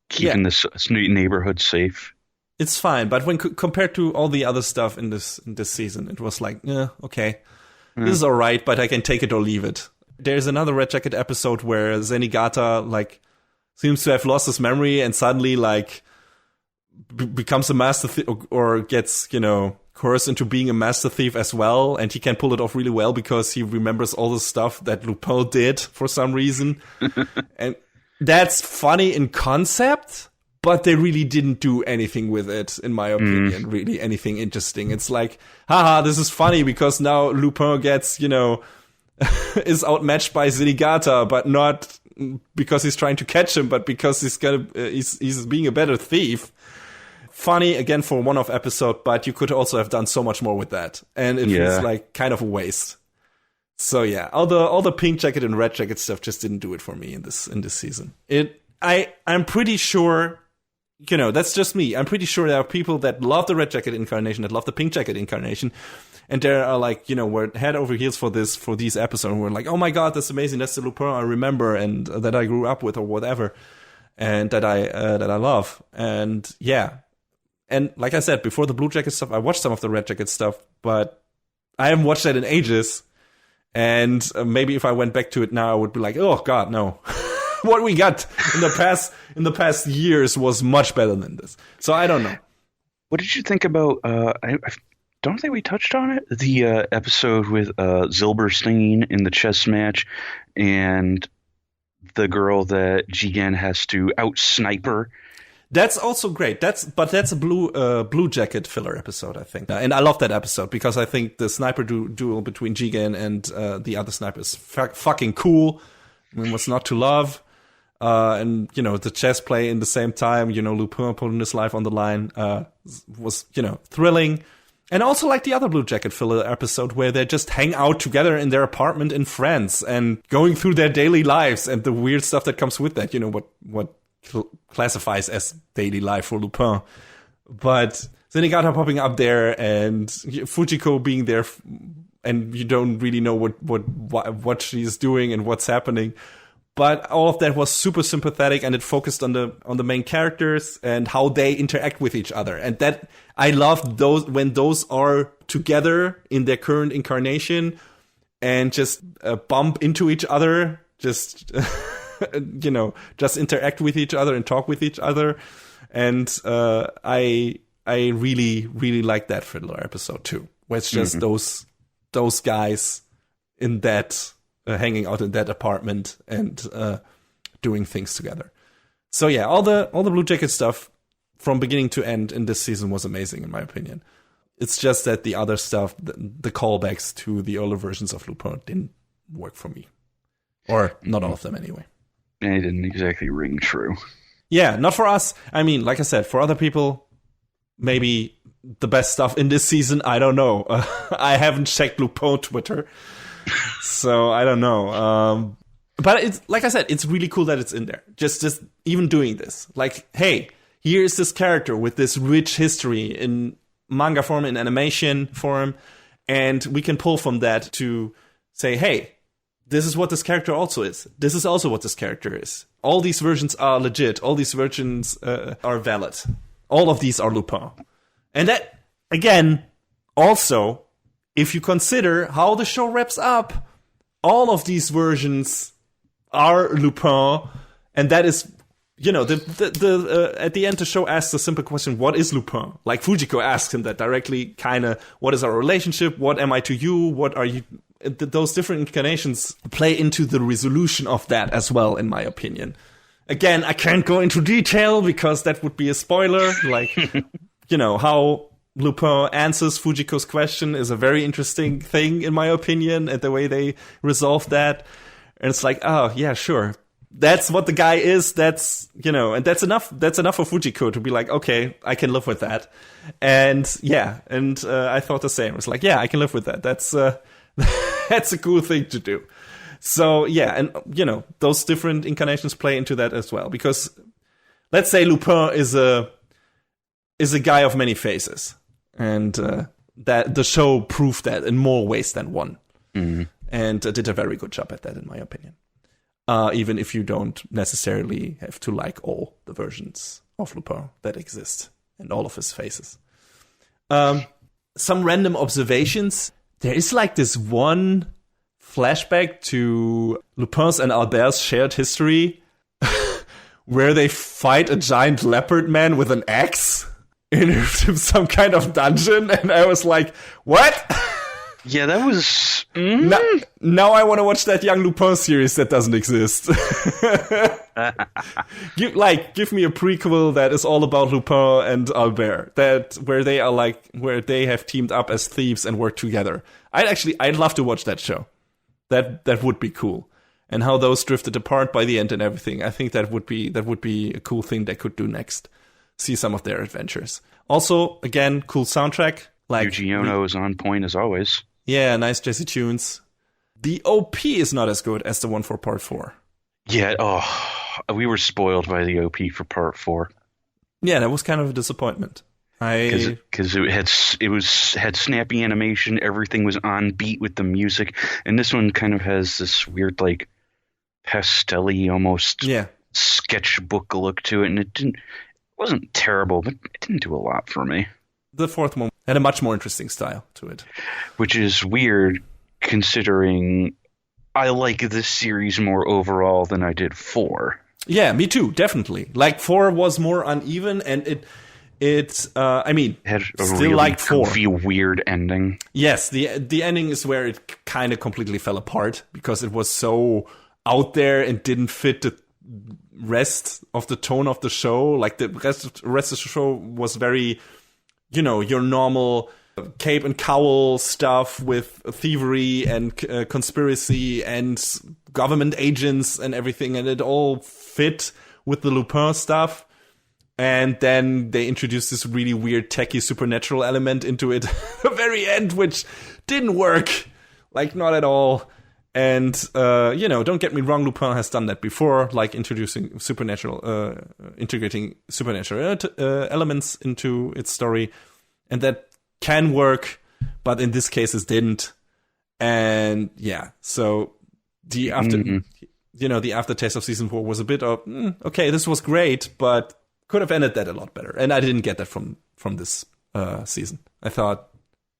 Keeping this neighborhood safe. It's fine, but when compared to all the other stuff in this season, it was like, okay, this is all right, but I can take it or leave it. There's another Red Jacket episode where Zenigata seems to have lost his memory and suddenly becomes a master thief, or gets coerced into being a master thief as well, and he can pull it off really well because he remembers all the stuff that Lupin did for some reason. And that's funny in concept, but they really didn't do anything with it, in my opinion, really anything interesting. It's like, haha, this is funny because now Lupin gets, is outmatched by Zenigata, but not because he's trying to catch him, but because he's being a better thief. Funny, again, for a one-off episode, but you could also have done so much more with that. And it was kind of a waste. So yeah, all the Pink Jacket and Red Jacket stuff just didn't do it for me in this season. I'm pretty sure, that's just me. I'm pretty sure there are people that love the Red Jacket incarnation, that love the Pink Jacket incarnation, and they are we're head over heels for these episodes. And we're like, oh my god, that's amazing. That's the Lupin I remember and that I grew up with, or whatever, and that I love. And yeah. And like I said, before the Blue Jacket stuff, I watched some of the Red Jacket stuff, but I haven't watched that in ages. And maybe if I went back to it now, I would be like, oh God, no. What we got in the past years was much better than this. So I don't know. What did you think about, I don't think we touched on it, the episode with Zilberstein in the chess match and the girl that Jigen has to out-sniper. That's also great. That's a Blue Jacket filler episode, I think. And I love that episode because I think the sniper duel between Jigen and the other sniper is fucking cool. I mean, what's not to love? And, the chess play in the same time, Lupin putting his life on the line was, thrilling. And also like the other Blue Jacket filler episode where they just hang out together in their apartment in France and going through their daily lives and the weird stuff that comes with that, what classifies as daily life for Lupin. But Zenigata popping up there and Fujiko being there, and you don't really know what she's doing and what's happening. But all of that was super sympathetic, and it focused on the main characters and how they interact with each other. And that I love those when those are together in their current incarnation and just bump into each other, just just interact with each other and talk with each other. And I really, really like that Fiddler episode too, where it's just those guys in that hanging out in that apartment and doing things together. So yeah, all the Blue Jacket stuff from beginning to end in this season was amazing in my opinion. It's just that the other stuff, the callbacks to the earlier versions of Lupin didn't work for me. Or not all of them anyway. It didn't exactly ring true. Yeah, not for us. I mean, like I said, for other people, maybe the best stuff in this season, I don't know. I haven't checked Lupin Twitter, so I don't know. But it's like I said, it's really cool that it's in there. Just even doing this. Like, hey, here's this character with this rich history in manga form, in animation form, and we can pull from that to say, hey, this is what this character also is. This is also what this character is. All these versions are legit. All these versions are valid. All of these are Lupin. And that, again, also, if you consider how the show wraps up, all of these versions are Lupin, and that is, the at the end the show asks a simple question: what is Lupin? Like Fujiko asks him that directly, kind of, what is our relationship? What am I to you? What are you? Those different incarnations play into the resolution of that as well, in my opinion. Again, I can't go into detail because that would be a spoiler. Like, how Lupin answers Fujiko's question is a very interesting thing, in my opinion, and the way they resolve that. And it's like, oh, yeah, sure. That's what the guy is. That's, and that's enough. That's enough for Fujiko to be like, okay, I can live with that. And yeah, I thought the same. It's like, yeah, I can live with that. That's that's a cool thing to do. So yeah, and those different incarnations play into that as well. Because let's say Lupin is a guy of many faces, and that the show proved that in more ways than one, and did a very good job at that, in my opinion. Even if you don't necessarily have to like all the versions of Lupin that exist and all of his faces. Some random observations. There is like this one flashback to Lupin's and Albert's shared history where they fight a giant leopard man with an axe in some kind of dungeon, and I was like, what? Yeah, that was... Now I want to watch that Young Lupin series that doesn't exist. Give me a prequel that is all about Lupin and Albert, where they have teamed up as thieves and work together. I'd love to watch that show. That would be cool. And how those drifted apart by the end and everything. I think that would be a cool thing they could do next. See some of their adventures. Also, again, cool soundtrack. Like Yuji Ono is on point as always. Yeah, nice Jesse tunes. The OP is not as good as the one for Part 4. Yeah, we were spoiled by the OP for Part 4. Yeah, that was kind of a disappointment. Because it had snappy animation, everything was on beat with the music, and this one kind of has this weird, like, pastel-y, almost sketchbook look to it, and it wasn't terrible, but it didn't do a lot for me. The fourth one had a much more interesting style to it. Which is weird, considering I like this series more overall than I did 4. Yeah, me too, definitely. Like, 4 was more uneven, and it had a still really like 4. Goofy, weird ending. Yes, the ending is where it kind of completely fell apart, because it was so out there and didn't fit the rest of the tone of the show. Like, the rest of the show was very... your normal cape and cowl stuff with thievery and conspiracy and government agents and everything, and it all fit with the Lupin stuff. And then they introduced this really weird techie supernatural element into it at the very end, which didn't work. Like, not at all. And, don't get me wrong, Lupin has done that before, like integrating supernatural elements into its story. And that can work, but in this case it didn't. And yeah, so the aftertaste of season 4 was a bit of, okay, this was great, but could have ended that a lot better. And I didn't get that from this season. I thought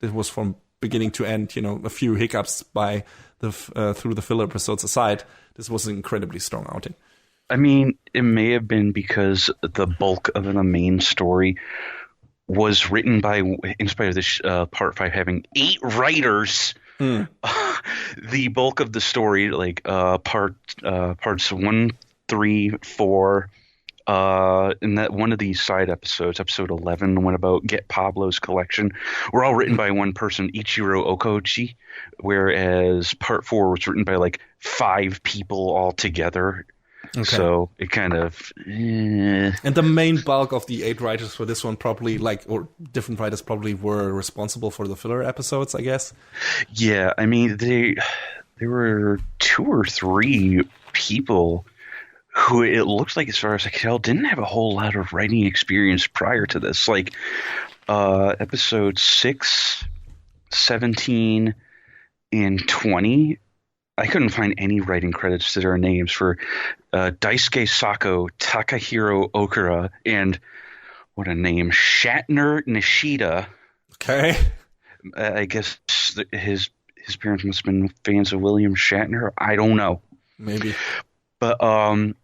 it was from beginning to end, a few hiccups by through the filler episodes aside, this was an incredibly strong outing. I mean, it may have been because the bulk of the main story was written by, in spite of this Part 5 having 8 writers, the bulk of the story, like parts 1, 3, 4, and that one of these side episodes, episode 11, went about Get Pablo's Collection, were all written by one person, Ichiro Okoji, whereas Part 4 was written by like 5 people all together. Okay. So it kind of... And the main bulk of the 8 writers for this one probably, or different writers probably were responsible for the filler episodes, I guess. Yeah, I mean, there were 2 or 3 people who it looks like, as far as I can tell, didn't have a whole lot of writing experience prior to this. Like, episode 6, 17, and 20... I couldn't find any writing credits to their names for Daisuke Sako, Takahiro Okura, and what a name, Shatner Nishida. Okay. I guess his parents must have been fans of William Shatner. I don't know. Maybe. But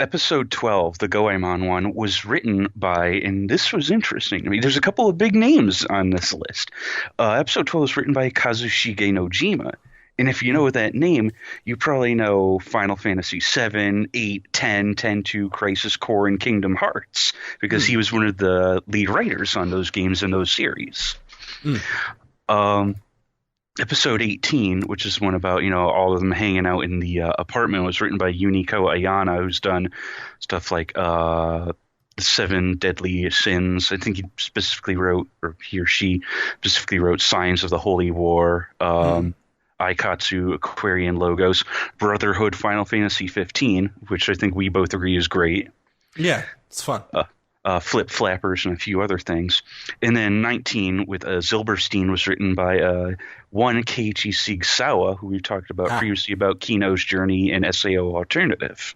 episode 12, the Goemon one, was written by, and this was interesting to me, there's a couple of big names on this list. Episode 12 was written by Kazushige Nojima. And if you know that name, you probably know Final Fantasy 7, 8, 10, 10-2, Crisis Core, and Kingdom Hearts, because he was one of the lead writers on those games and those series. Episode 18, which is one about, all of them hanging out in the apartment, was written by Yuniko Ayana, who's done stuff like The Seven Deadly Sins. I think he specifically wrote, or he or she specifically wrote Signs of the Holy War, Aikatsu, Aquarian Logos, Brotherhood, Final Fantasy 15, which I think we both agree is great. Yeah, it's fun. Flip Flappers and a few other things. And then 19 with Zilberstein was written by one Keiichi Sigsawa, who we've talked about previously about Kino's Journey and SAO Alternative.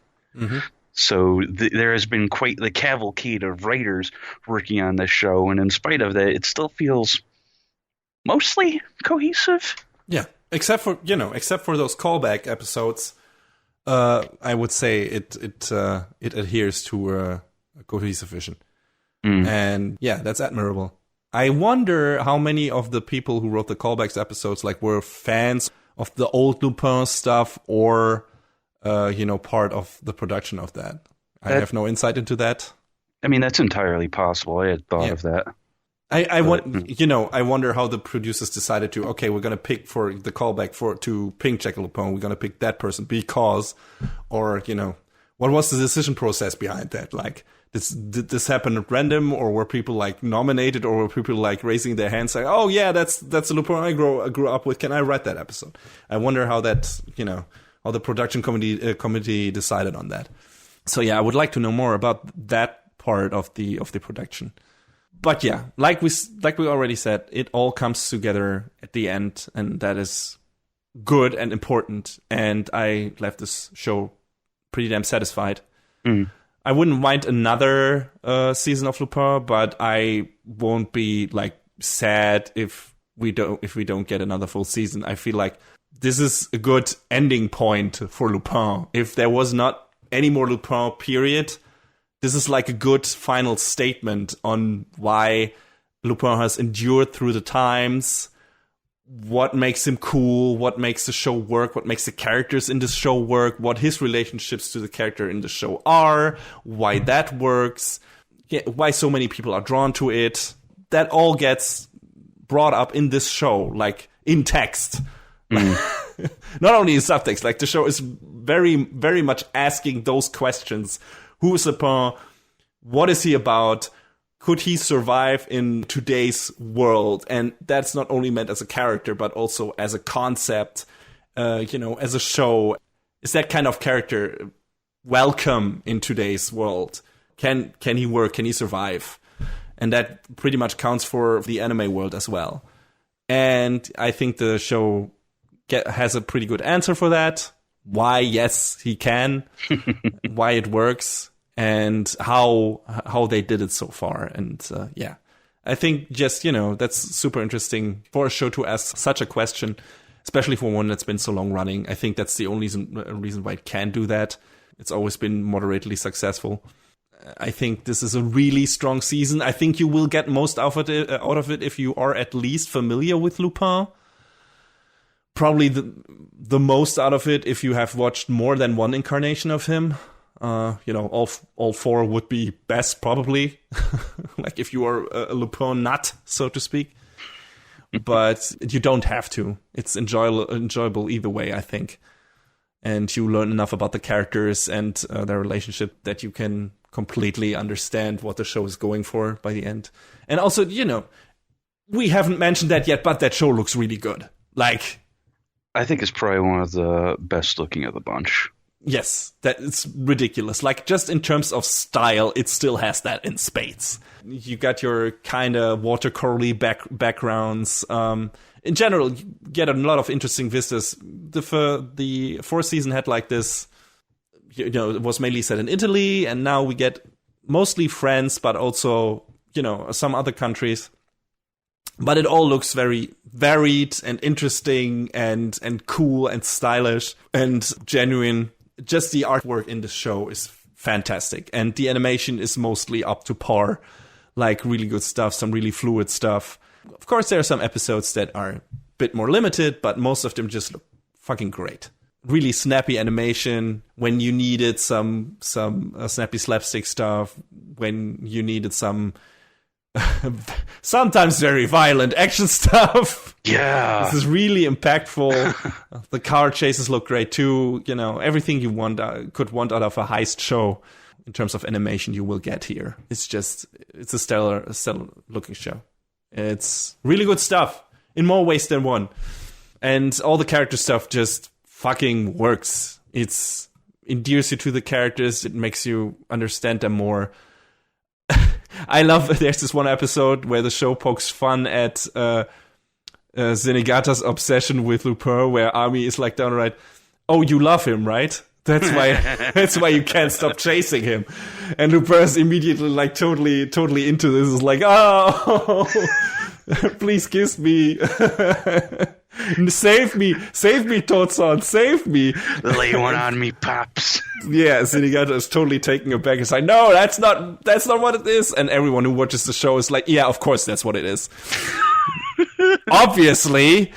So there has been quite the cavalcade of writers working on this show, and in spite of that, it still feels mostly cohesive. Yeah, except for those callback episodes, I would say it adheres to a cohesive vision. And yeah, that's admirable. I wonder how many of the people who wrote the callbacks episodes were fans of the old Lupin stuff or part of the production of that. I have no insight into that. I mean, that's entirely possible. I had thought of that. I wonder how the producers decided to, okay, we're going to pick for the callback to Pink Jack Lupin, we're going to pick that person because, or, what was the decision process behind that? Did this happen at random, or were people nominated, or were people raising their hands saying, oh yeah, that's the Lupin I grew up with, can I write that episode? I wonder how that, how the production committee decided on that. So yeah, I would like to know more about that part of the production. But yeah, like we already said, it all comes together at the end, and that is good and important. And I left this show pretty damn satisfied. I wouldn't mind another season of Lupin, but I won't be sad if we don't get another full season. I feel like this is a good ending point for Lupin. If there was not any more Lupin, period, this is a good final statement on why Lupin has endured through the times, what makes him cool, what makes the show work, what makes the characters in the show work, what his relationships to the character in the show are, why that works, why so many people are drawn to it. That all gets brought up in this show, in text. Not only in subtext, the show is very, very much asking those questions. Who is Lupin? What is he about? Could he survive in today's world? And that's not only meant as a character, but also as a concept, as a show. Is that kind of character welcome in today's world? Can he work? Can he survive? And that pretty much counts for the anime world as well. And I think the show has a pretty good answer for that. Why, yes, he can. Why it works. And how they did it so far. And yeah, I think just, that's super interesting for a show to ask such a question, especially for one that's been so long running. I think that's the only reason why it can do that. It's always been moderately successful. I think this is a really strong season. I think you will get most out of it if you are at least familiar with Lupin. Probably the most out of it if you have watched more than one incarnation of him. All four would be best, probably. If you are a Lupin nut, so to speak. But you don't have to. It's enjoyable either way, I think. And you learn enough about the characters and their relationship that you can completely understand what the show is going for by the end. And also, we haven't mentioned that yet, but that show looks really good. I think it's probably one of the best looking of the bunch. Yes, that it's ridiculous. Just in terms of style, it still has that in spades. You got your kind of watercolor backgrounds. In general, you get a lot of interesting vistas. The fourth season had this, it was mainly set in Italy, and now we get mostly France, but also, some other countries. But it all looks very varied and interesting and cool and stylish and genuine. just the artwork in the show is fantastic. And the animation is mostly up to par. Like, really good stuff, some really fluid stuff. Of course, there are some episodes that are a bit more limited, but most of them just look fucking great. Really snappy animation when you needed some snappy slapstick stuff, when you needed some sometimes very violent action stuff. Yeah. This is really impactful. The car chases look great too. You know, everything you could want out of a heist show in terms of animation you will get here. It's a stellar looking show. It's really good stuff in more ways than one. And all the character stuff just fucking works. It endears you to the characters. It makes you understand them more. I love, there's this one episode where the show pokes fun at Zenigata's obsession with Lupin, where Army is like downright, oh, you love him, right? That's why you can't stop chasing him. And Lupin is immediately like totally into this. Is like, oh, please kiss me. Save me, Totson, save me. Lay one on me, Pops. Yeah, Zenigata is totally taken aback. It's like, no, that's not what it is. And everyone who watches the show is like, yeah, of course that's what it is. Obviously.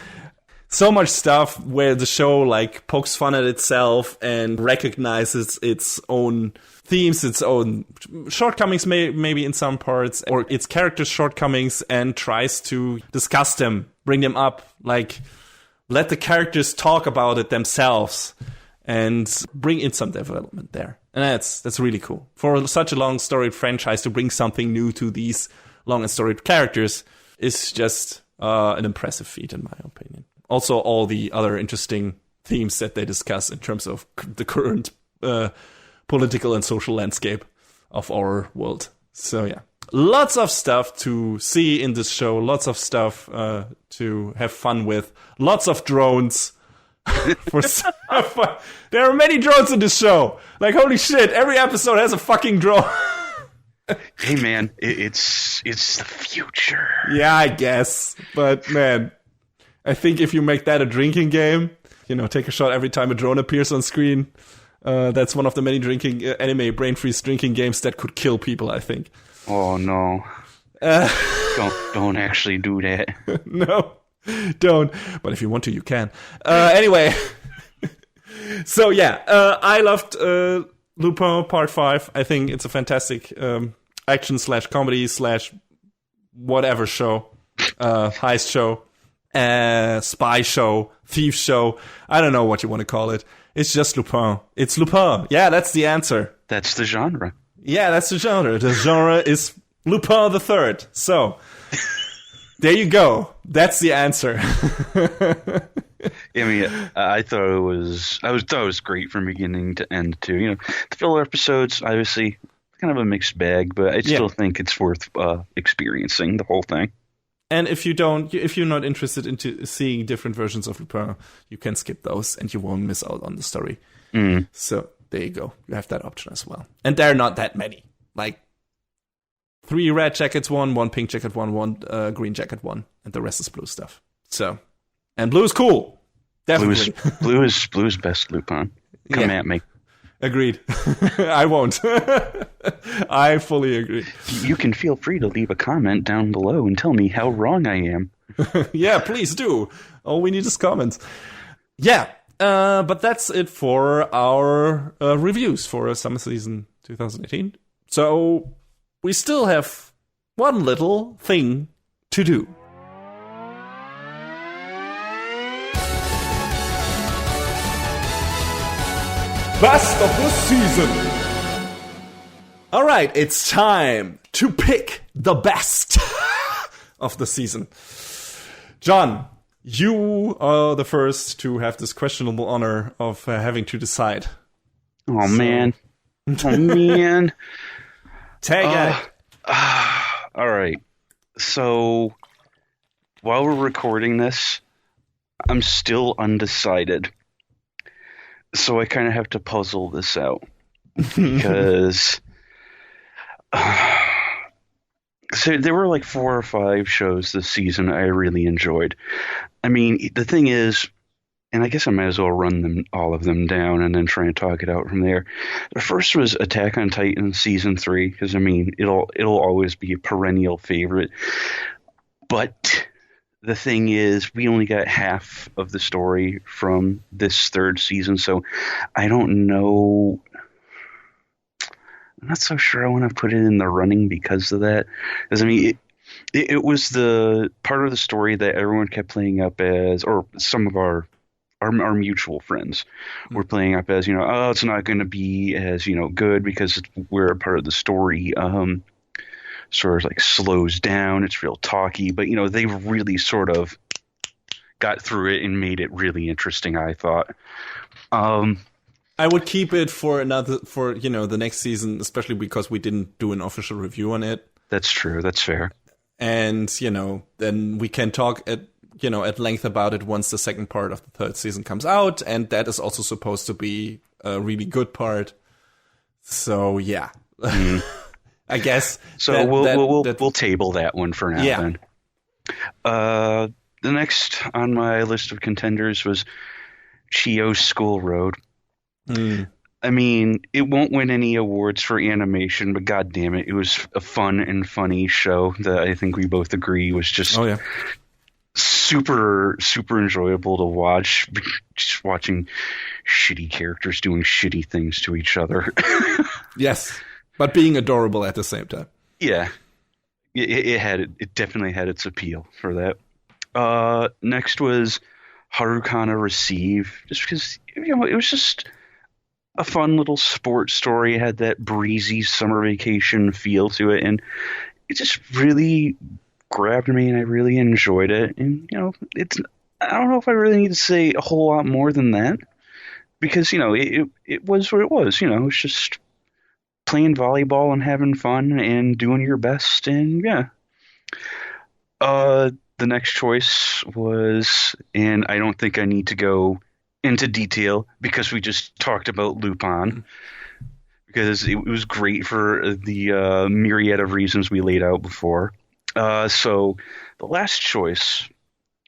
So much stuff where the show like pokes fun at itself and recognizes its own themes, its own shortcomings, maybe in some parts, or its characters' shortcomings, and tries to discuss them, bring them up, like let the characters talk about it themselves and bring in some development there. And that's really cool. For such a long storied franchise to bring something new to these long and storied characters is just an impressive feat in my opinion. Also, all the other interesting themes that they discuss in terms of the current political and social landscape of our world. So, yeah. Lots of stuff to see in this show. Lots of stuff to have fun with. Lots of drones. There are many drones in this show. Like, holy shit, every episode has a fucking drone. Hey, man, it's the future. Yeah, I guess. But, man, I think if you make that a drinking game, take a shot every time a drone appears on screen, that's one of the many anime brain freeze drinking games that could kill people, I think. Oh, no. Don't actually do that. No, don't. But if you want to, you can. Anyway. So, yeah, I loved Lupin Part 5. I think it's a fantastic action/comedy/whatever show. Heist show. Spy show, thief show, I don't know what you want to call it. It's just Lupin. It's Lupin. Yeah, that's the answer. That's the genre. Yeah, that's the genre. The genre is Lupin the Third. So, there you go. That's the answer. I mean, I thought it was great from beginning to end too. The filler episodes, obviously, kind of a mixed bag, but I still think it's worth experiencing the whole thing. And if you're not interested into seeing different versions of Lupin, you can skip those and you won't miss out on the story. Mm. So there you go. You have that option as well. And there are not that many. Like 3 red jackets, 1 pink jacket, 1 green jacket, 1, and the rest is blue stuff. So, and blue is cool. Definitely. Blue is best Lupin. Come at me. Agreed. I won't. I fully agree. You can feel free to leave a comment down below and tell me how wrong I am. Yeah, please do. All we need is comments. Yeah, but that's it for our reviews for summer season 2018. So we still have one little thing to do. Best of the season. All right, it's time to pick the best of the season. John, you are the first to have this questionable honor of having to decide. Oh, man. Oh, man. Tag it. All right. So, while we're recording this, I'm still undecided. So I kind of have to puzzle this out because so there were like 4 or 5 shows this season I really enjoyed. I mean, the thing is, and I guess I might as well run all of them down and then try and talk it out from there. The first was Attack on Titan season 3, because I mean it'll always be a perennial favorite. But the thing is, we only got half of the story from this third season, so I don't know. I'm not so sure I want to put it in the running because of that. Because I mean, it was the part of the story that everyone kept playing up as, or some of our mutual friends were playing up as, oh, it's not going to be as, good because we're a part of the story. Sort of like slows down. It's real talky, but they really sort of got through it and made it really interesting, I thought. I would keep it for the next season, especially because we didn't do an official review on it. That's true. That's fair. And, then we can talk at length about it once the second part of the third season comes out, and that is also supposed to be a really good part. So yeah, I guess. So we'll table that one for now. Yeah. Then. The next on my list of contenders was Chio's School Road. I mean, it won't win any awards for animation, but god damn it, it was a fun and funny show that I think we both agree was just super, super enjoyable to watch. Just watching shitty characters doing shitty things to each other. Yes, but being adorable at the same time. Yeah, it definitely had its appeal for that. Next was Harukana Receive, just because it was just a fun little sports story. It had that breezy summer vacation feel to it, and it just really grabbed me, and I really enjoyed it. And I don't know if I really need to say a whole lot more than that, because it was what it was. It's just playing volleyball and having fun and doing your best, and yeah. The next choice was, and I don't think I need to go into detail because we just talked about Lupin, because it was great for the myriad of reasons we laid out before. So the last choice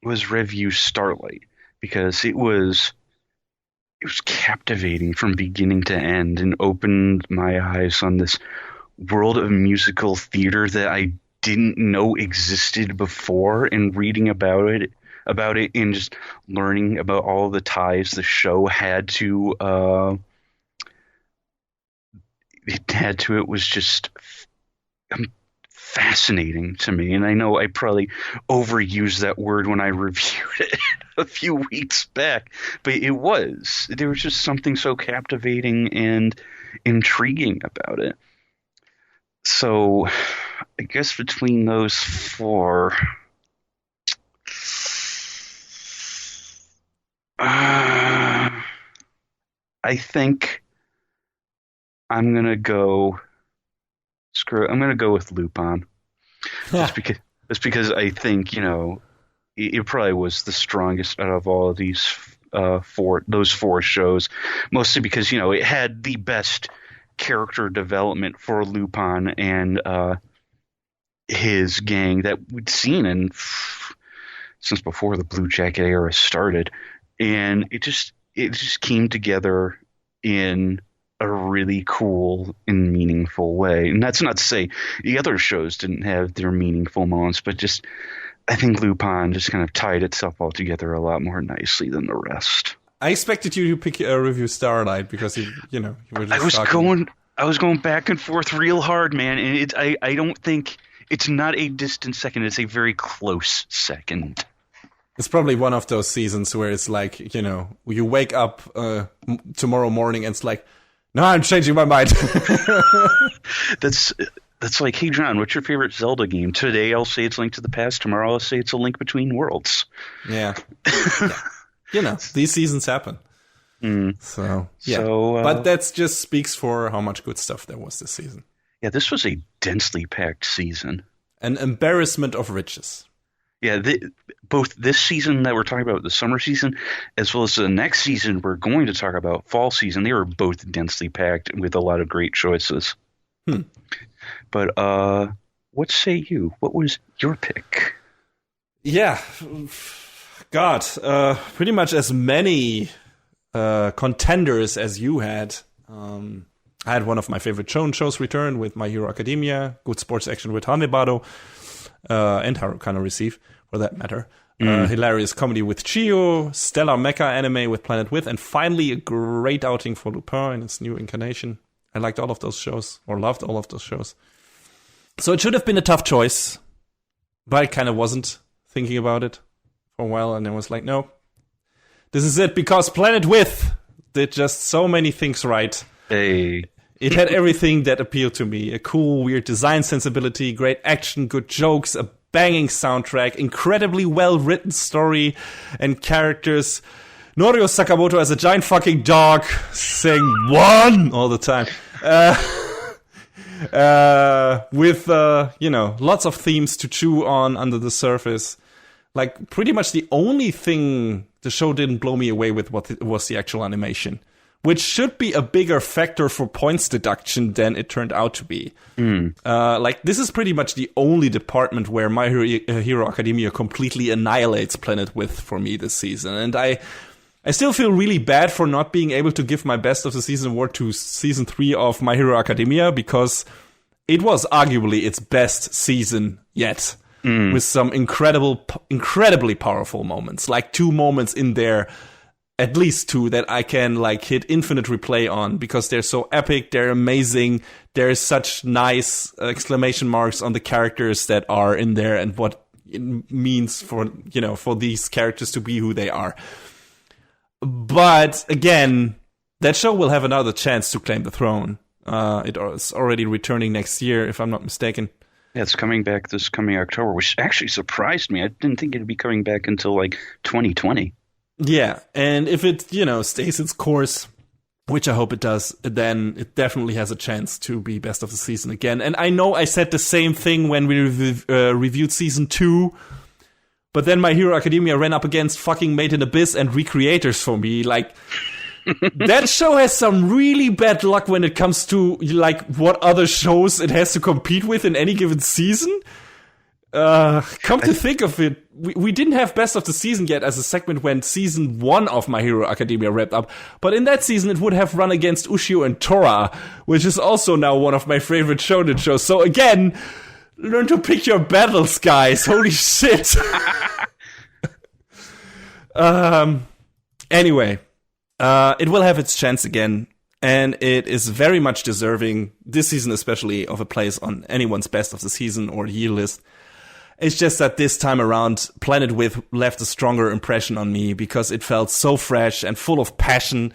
was Revue Starlight, because it was captivating from beginning to end and opened my eyes on this world of musical theater that I didn't know existed before, and reading about it and just learning about all the ties the show had to it was just fascinating to me. And I know I probably overused that word when I reviewed it a few weeks back, but there was just something so captivating and intriguing about it. So I guess between those four, I think I'm gonna go. I'm gonna go with Lupin, just because I think it probably was the strongest out of all of these those four shows, mostly because it had the best character development for Lupin and his gang that we'd seen since before the Blue Jacket era started, and it just came together in a really cool and meaningful way. And that's not to say the other shows didn't have their meaningful moments, but just I think Lupin just kind of tied itself all together a lot more nicely than the rest. I expected you to pick a Revue Starlight because you were just I was going back and forth real hard, man, and I don't think it's not a distant second. It's a very close second. It's probably one of those seasons where it's like, you wake up tomorrow morning and it's like, no, I'm changing my mind. That's like, hey, John, what's your favorite Zelda game? Today I'll say it's Link to the Past. Tomorrow I'll say it's A Link Between Worlds. Yeah. These seasons happen. So, yeah. But that just speaks for how much good stuff there was this season. Yeah, this was a densely packed season. An embarrassment of riches. Yeah, both this season that we're talking about, the summer season, as well as the next season we're going to talk about, fall season, they were both densely packed with a lot of great choices. But what say you? What was your pick? Yeah, God, pretty much as many contenders as you had. I had one of my favorite shonen shows return with My Hero Academia, good sports action with Hanebado, and Harukana Receive, for that matter. Hilarious comedy with Chio, stellar mecha anime with Planet With, and finally a great outing for Lupin in its new incarnation. I liked all of those shows, or loved all of those shows. So it should have been a tough choice, but I kind of wasn't thinking about it for a while, and I was like, no, this is it, because Planet With did just so many things right. Hey. It had everything that appealed to me. A cool, weird design sensibility, great action, good jokes, a banging soundtrack, incredibly well-written story and characters. Norio Sakamoto as a giant fucking dog saying one all the time. With, lots of themes to chew on under the surface. Like, pretty much the only thing the show didn't blow me away with was the actual animation, which should be a bigger factor for points deduction than it turned out to be. This is pretty much the only department where My Hero Academia completely annihilates Planet With for me this season. And I still feel really bad for not being able to give my best of the season award to season 3 of My Hero Academia, because it was arguably its best season yet. With some incredibly powerful moments, like 2 moments in there, at least 2 that I can like hit infinite replay on, because they're so epic, they're amazing, there's such nice exclamation marks on the characters that are in there and what it means for these characters to be who they are. But again, that show will have another chance to claim the throne. It is already returning next year, if I'm not mistaken. Yeah, it's coming back this coming October, which actually surprised me. I didn't think it'd be coming back until like 2020. Yeah, and if it, stays its course, which I hope it does, then it definitely has a chance to be best of the season again. And I know I said the same thing when we reviewed season 2, but then My Hero Academia ran up against fucking Made in Abyss and Recreators for me. Like, that show has some really bad luck when it comes to like what other shows it has to compete with in any given season. Come to think of it, we didn't have best of the season yet as a segment when season 1 of My Hero Academia wrapped up. But in that season, it would have run against Ushio and Tora, which is also now one of my favorite shonen shows. So again, learn to pick your battles, guys. Holy shit. Anyway. It will have its chance again, and it is very much deserving, this season especially, of a place on anyone's best of the season or year list. It's just that this time around, Planet With left a stronger impression on me because it felt so fresh and full of passion,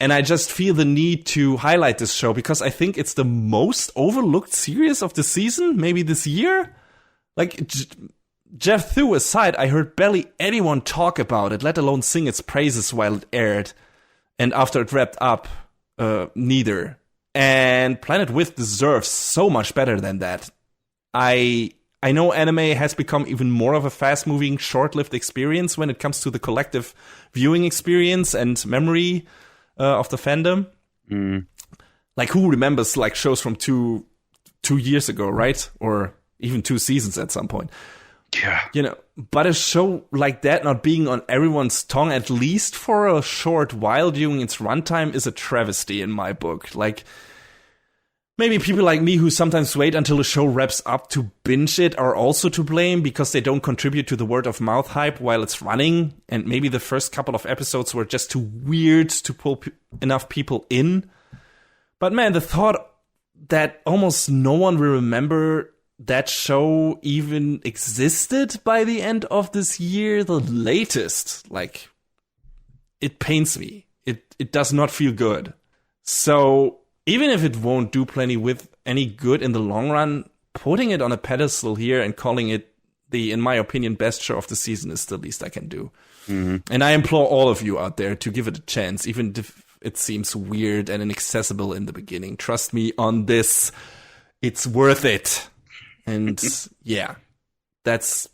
and I just feel the need to highlight this show because I think it's the most overlooked series of the season, maybe this year. Like, Jeff Thu aside, I heard barely anyone talk about it, let alone sing its praises while it aired. And after it wrapped up, neither. And Planet With deserves so much better than that. I know anime has become even more of a fast-moving, short-lived experience when it comes to the collective viewing experience and memory of the fandom. Like, who remembers like shows from two years ago, right? Or even 2 seasons at some point. Yeah. But a show like that not being on everyone's tongue, at least for a short while during its runtime, is a travesty in my book. Like, maybe people like me who sometimes wait until a show wraps up to binge it are also to blame because they don't contribute to the word of mouth hype while it's running. And maybe the first couple of episodes were just too weird to pull enough people in. But man, the thought that almost no one will remember that show even existed by the end of this year, the latest, like, it pains me. It does not feel good. So even if it won't do plenty with any good in the long run, putting it on a pedestal here and calling it the, in my opinion, best show of the season is the least I can do. And I implore all of you out there to give it a chance, even if it seems weird and inaccessible in the beginning. Trust me on this. It's worth it. And yeah, that's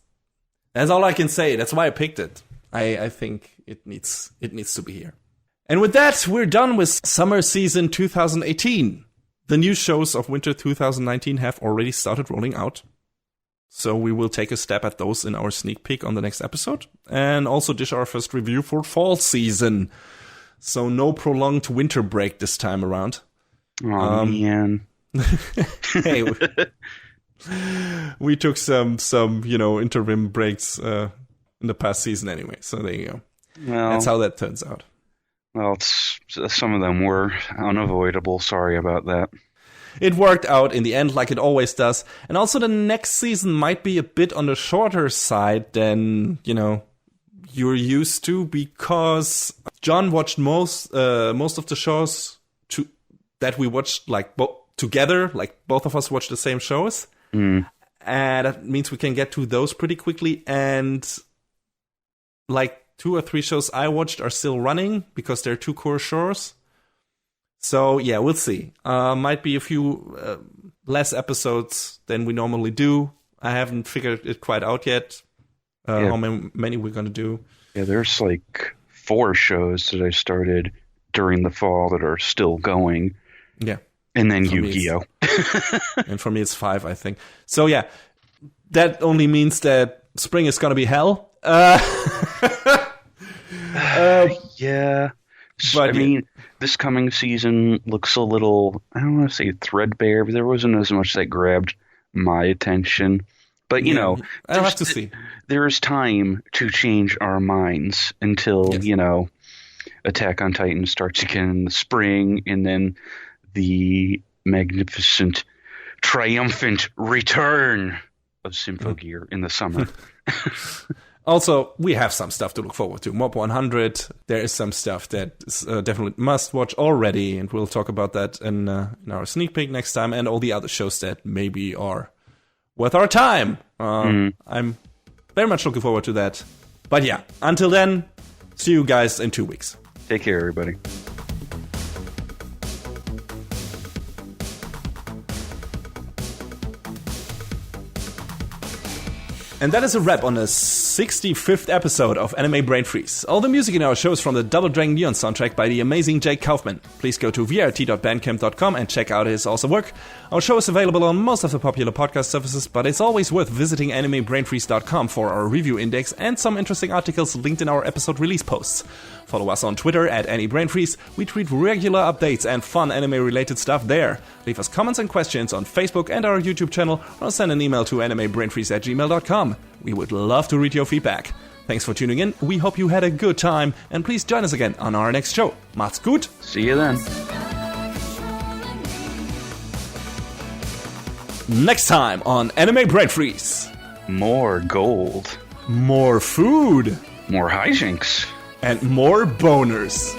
all I can say. That's why I picked it. I think it needs to be here. And with that, we're done with summer season 2018. The new shows of winter 2019 have already started rolling out. So we will take a step at those in our sneak peek on the next episode. And also dish our first review for fall season. So no prolonged winter break this time around. Oh, man. Hey, we took some interim breaks in the past season anyway. So there you go. Well, that's how that turns out. Well, some of them were unavoidable. Sorry about that. It worked out in the end like it always does. And also the next season might be a bit on the shorter side than, you're used to, because John watched most of the shows that we watched together, like both of us watched the same shows. And that means we can get to those pretty quickly. And like 2 or 3 shows I watched are still running because they're 2 core shows. So, yeah, we'll see. Might be a few less episodes than we normally do. I haven't figured it quite out yet, how many we're going to do. Yeah, there's like 4 shows that I started during the fall that are still going. Yeah. And then Yu-Gi-Oh! And for me, it's 5, I think. So, yeah, that only means that spring is going to be hell. Yeah. But, I mean, this coming season looks a little, I don't want to say threadbare, but there wasn't as much that grabbed my attention. But, I'll have to see. There is time to change our minds until, Attack on Titan starts again in the spring, and then the magnificent, triumphant return of Symphogear in the summer. Also, we have some stuff to look forward to. Mob 100, there is some stuff that is definitely must watch already, and we'll talk about that in our sneak peek next time, and all the other shows that maybe are worth our time. I'm very much looking forward to that. But yeah, until then, see you guys in 2 weeks. Take care, everybody. And that is a wrap on the 65th episode of Anime Brain Freeze. All the music in our show is from the Double Dragon Neon soundtrack by the amazing Jake Kaufman. Please go to vrt.bandcamp.com and check out his awesome work. Our show is available on most of the popular podcast services, but it's always worth visiting animebrainfreeze.com for our review index and some interesting articles linked in our episode release posts. Follow us on Twitter at AnyBrainFreeze. We tweet regular updates and fun anime-related stuff there. Leave us comments and questions on Facebook and our YouTube channel, or send an email to animebrainfreeze@gmail.com. We would love to read your feedback. Thanks for tuning in. We hope you had a good time, and please join us again on our next show. Macht's gut. See you then. Next time on Anime Brain Freeze. More gold. More food. More hijinks. And more boners.